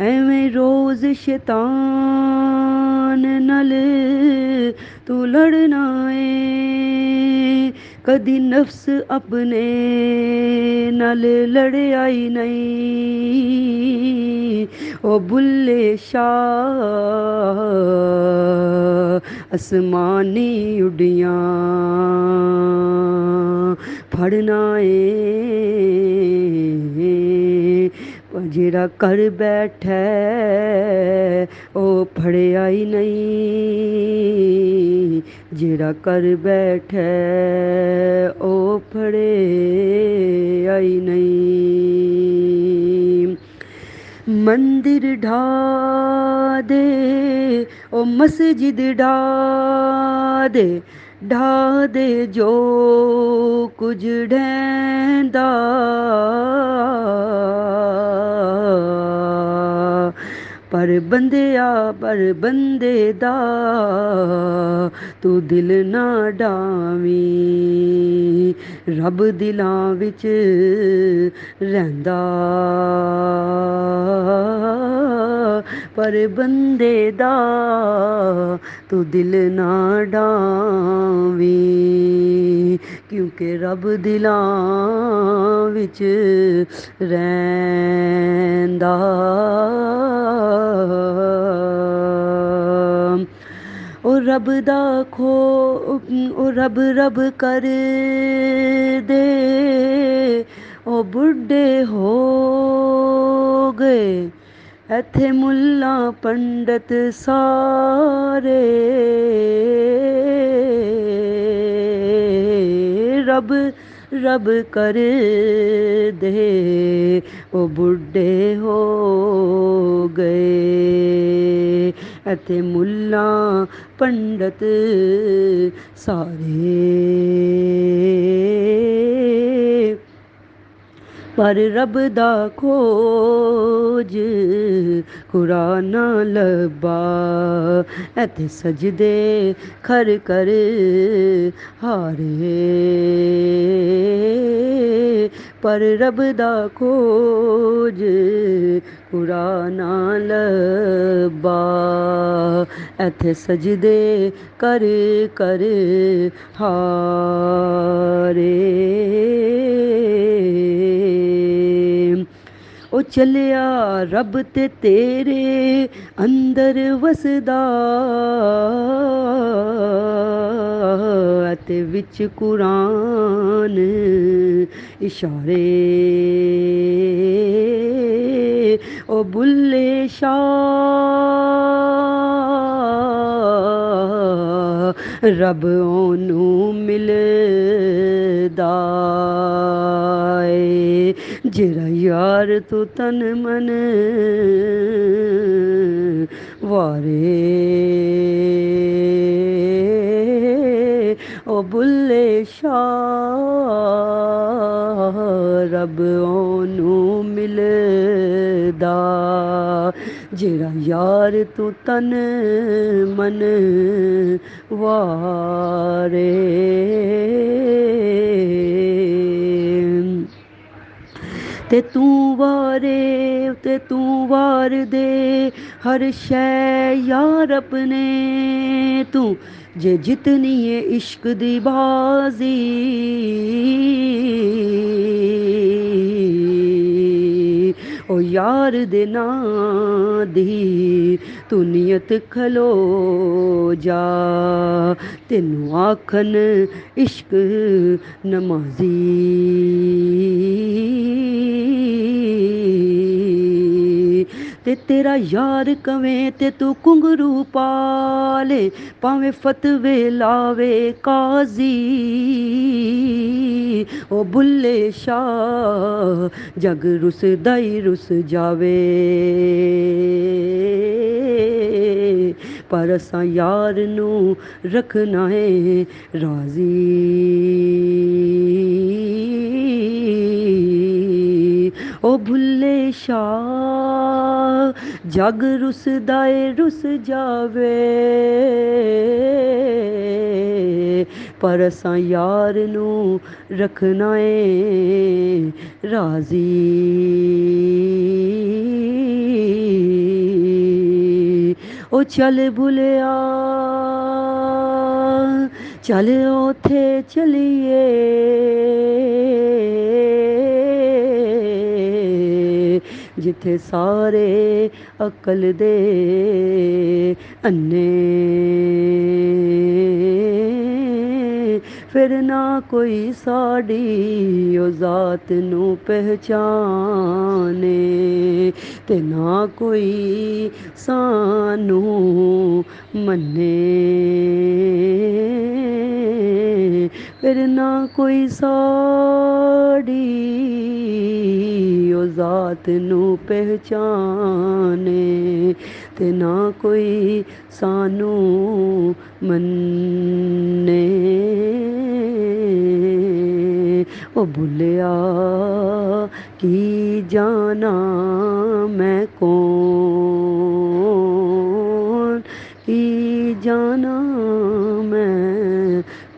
[SPEAKER 11] ਐਵੇਂ ਰੋਜ਼ ਸ਼ੈਤਾਨ ਨਾਲ ਤੂੰ ਲੜਨਾ ਏ ਕਦੀ ਨਫਸ ਆਪਣੇ ਨਾਲ ਲੜਿਆ ਹੀ ਨਹੀਂ ਉਹ ਬੁੱਲੇ ਸ਼ਾਹ ਅਸਮਾਨੀ ਉੱਡੀਆਂ ਫੜਨਾ ਏ ਜਿਹੜਾ ਕਰ ਬੈਠਾ ਉਹ ਫੜਿਆ ਹੀ ਨਹੀਂ ਜਿਹੜਾ ਕਰ ਬੈਠਾ ਉਹ ਫੜਿਆ ਹੀ ਨਹੀਂ ਮੰਦਿਰ ਢਾ ਦੇ ਉਹ ਮਸਜਿਦ ਢਾ ਦੇ ਜੋ ਕੁਝ ਢਹਿੰਦਾ ਪਰ ਬੰਦੇ ਦਾ ਤੂੰ ਦਿਲ ਨਾ ਡਾਵੀਂ ਰੱਬ ਦਿਲਾਂ ਵਿੱਚ ਰਹਿੰਦਾ ਪਰ ਬੰਦੇ ਦਾ ਤੂੰ ਦਿਲ ਨਾ ਡਾਵੀਂ ਕਿਉਂਕਿ ਰੱਬ ਦਿਲਾਂ ਵਿੱਚ ਰਹਿੰਦਾ ਉਹ ਰੱਬ ਦਾ ਉਹ ਰੱਬ ਕਰ ਦੇ ਉਹ ਬੁੱਢੇ ਹੋ ਗਏ ਇੱਥੇ ਮੁੱਲਾ ਪੰਡਤ ਸਾਰੇ ਰੱਬ ਕਰ ਦੇ ਉਹ ਬੁੱਢੇ ਹੋ ਗਏ ਇੱਥੇ ਮੁੱਲਾ ਪੰਡਤ ਸਾਰੇ ਪਰ ਰੱਬ ਦਾ ਖੋਜ ਕੁਰਾਨ ਲੱਭਾ ਇੱਥੇ ਸਜਦੇ ਖਰ ਕਰ ਹਾਰੇ ਪਰ ਰੱਬ ਦਾ ਖੋਜ ਕੁਰਾਨ ਲੱਭਾ ਇੱਥੇ ਸਜਦੇ ਕਰ ਹਾਰੇ ਉਹ ਚੱਲਿਆ ਰੱਬ ਤੇ ਤੇਰੇ ਅੰਦਰ ਵਸਦਾ ਅਤੇ ਵਿੱਚ ਕੁਰਾਨ ਇਸ਼ਾਰੇ ਉਹ ਬੁੱਲੇ ਸ਼ਾਹ ਰੱਬ ਉਹਨੂੰ ਮਿਲਦਾ ਏ ਜਿਹੜਾ ਯਾਰ ਤੂੰ ਤਨ ਮਨ ਵਾਰੇ ਉਹ ਬੁੱਲੇ ਸ਼ਾਹ ਰੱਬ ਉਹਨੂੰ ਮਿਲਦਾ ਜਿਹੜਾ ਯਾਰ ਤੂੰ ਤਨ ਮਨ ਵਾਰੇ ਤੇ ਤੂੰ ਵਾਰ ਦੇ ਹਰ ਸ਼ੈ ਯਾਰ ਆਪਣੇ ਤੂੰ ਜੇ ਜਿਤਨੀ ਏ ਇਸ਼ਕ ਦੀ ਬਾਜ਼ੀ ਉਹ ਯਾਰ ਦੇ ਨਾਂ ਦੀ ਤੂੰ ਨੀਅਤ ਖਲੋ ਜਾ ਤੈਨੂੰ ਆਖਣ ਇਸ਼ਕ ਨਮਾਜ਼ੀ ਤੇ ਤੇਰਾ ਯਾਰ ਕਵੇਂ ਤੇ ਤੂੰ ਘੁੰਗਰੂ ਪਾਲੇ ਭਾਵੇਂ ਫਤਵੇ ਲਾਵੇ ਕਾਜ਼ੀ ਉਹ ਬੁੱਲੇ ਸ਼ਾਹ ਜਗ ਰੁਸਦਾ ਹੀ ਰੁਸ ਜਾਵੇ ਪਰ ਅਸਾਂ ਯਾਰ ਨੂੰ ਰੱਖਣਾ ਏ ਰਾਜ਼ੀ ਉਹ ਭੁੱਲੇ ਸ਼ਾਹ ਜਗ ਰੁਸਦਾ ਏ ਰੁਸ ਜਾਵੇ ਪਰ ਅਸਾਂ ਯਾਰ ਨੂੰ ਰੱਖਣਾ ਏ ਰਾਜ਼ੀ ਉਹ ਚੱਲ ਭੁੱਲਿਆ ਚੱਲ ਉੱਥੇ ਚਲੀਏ ਜਿੱਥੇ ਸਾਰੇ ਅਕਲ ਦੇ ਅੰਨੇ ਫਿਰ ਨਾ ਕੋਈ ਸਾਡੀ ਉਹ ਜ਼ਾਤ ਨੂੰ ਪਹਿਚਾਨੇ ਤੇ ਨਾ ਕੋਈ ਸਾਨੂੰ ਮੰਨੇ ਫਿਰ ਨਾ ਕੋਈ ਸਾਡੀ ਉਹ ਜ਼ਾਤ ਨੂੰ ਪਹਿਚਾਨੇ ਤੇ ਨਾ ਕੋਈ ਸਾਨੂੰ ਮੰਨੇ ਉਹ ਭੁੱਲਿਆ ਕੀ ਜਾਣਾ ਮੈਂ ਕੌਣ ਕੀ ਜਾਣਾ ਮੈਂ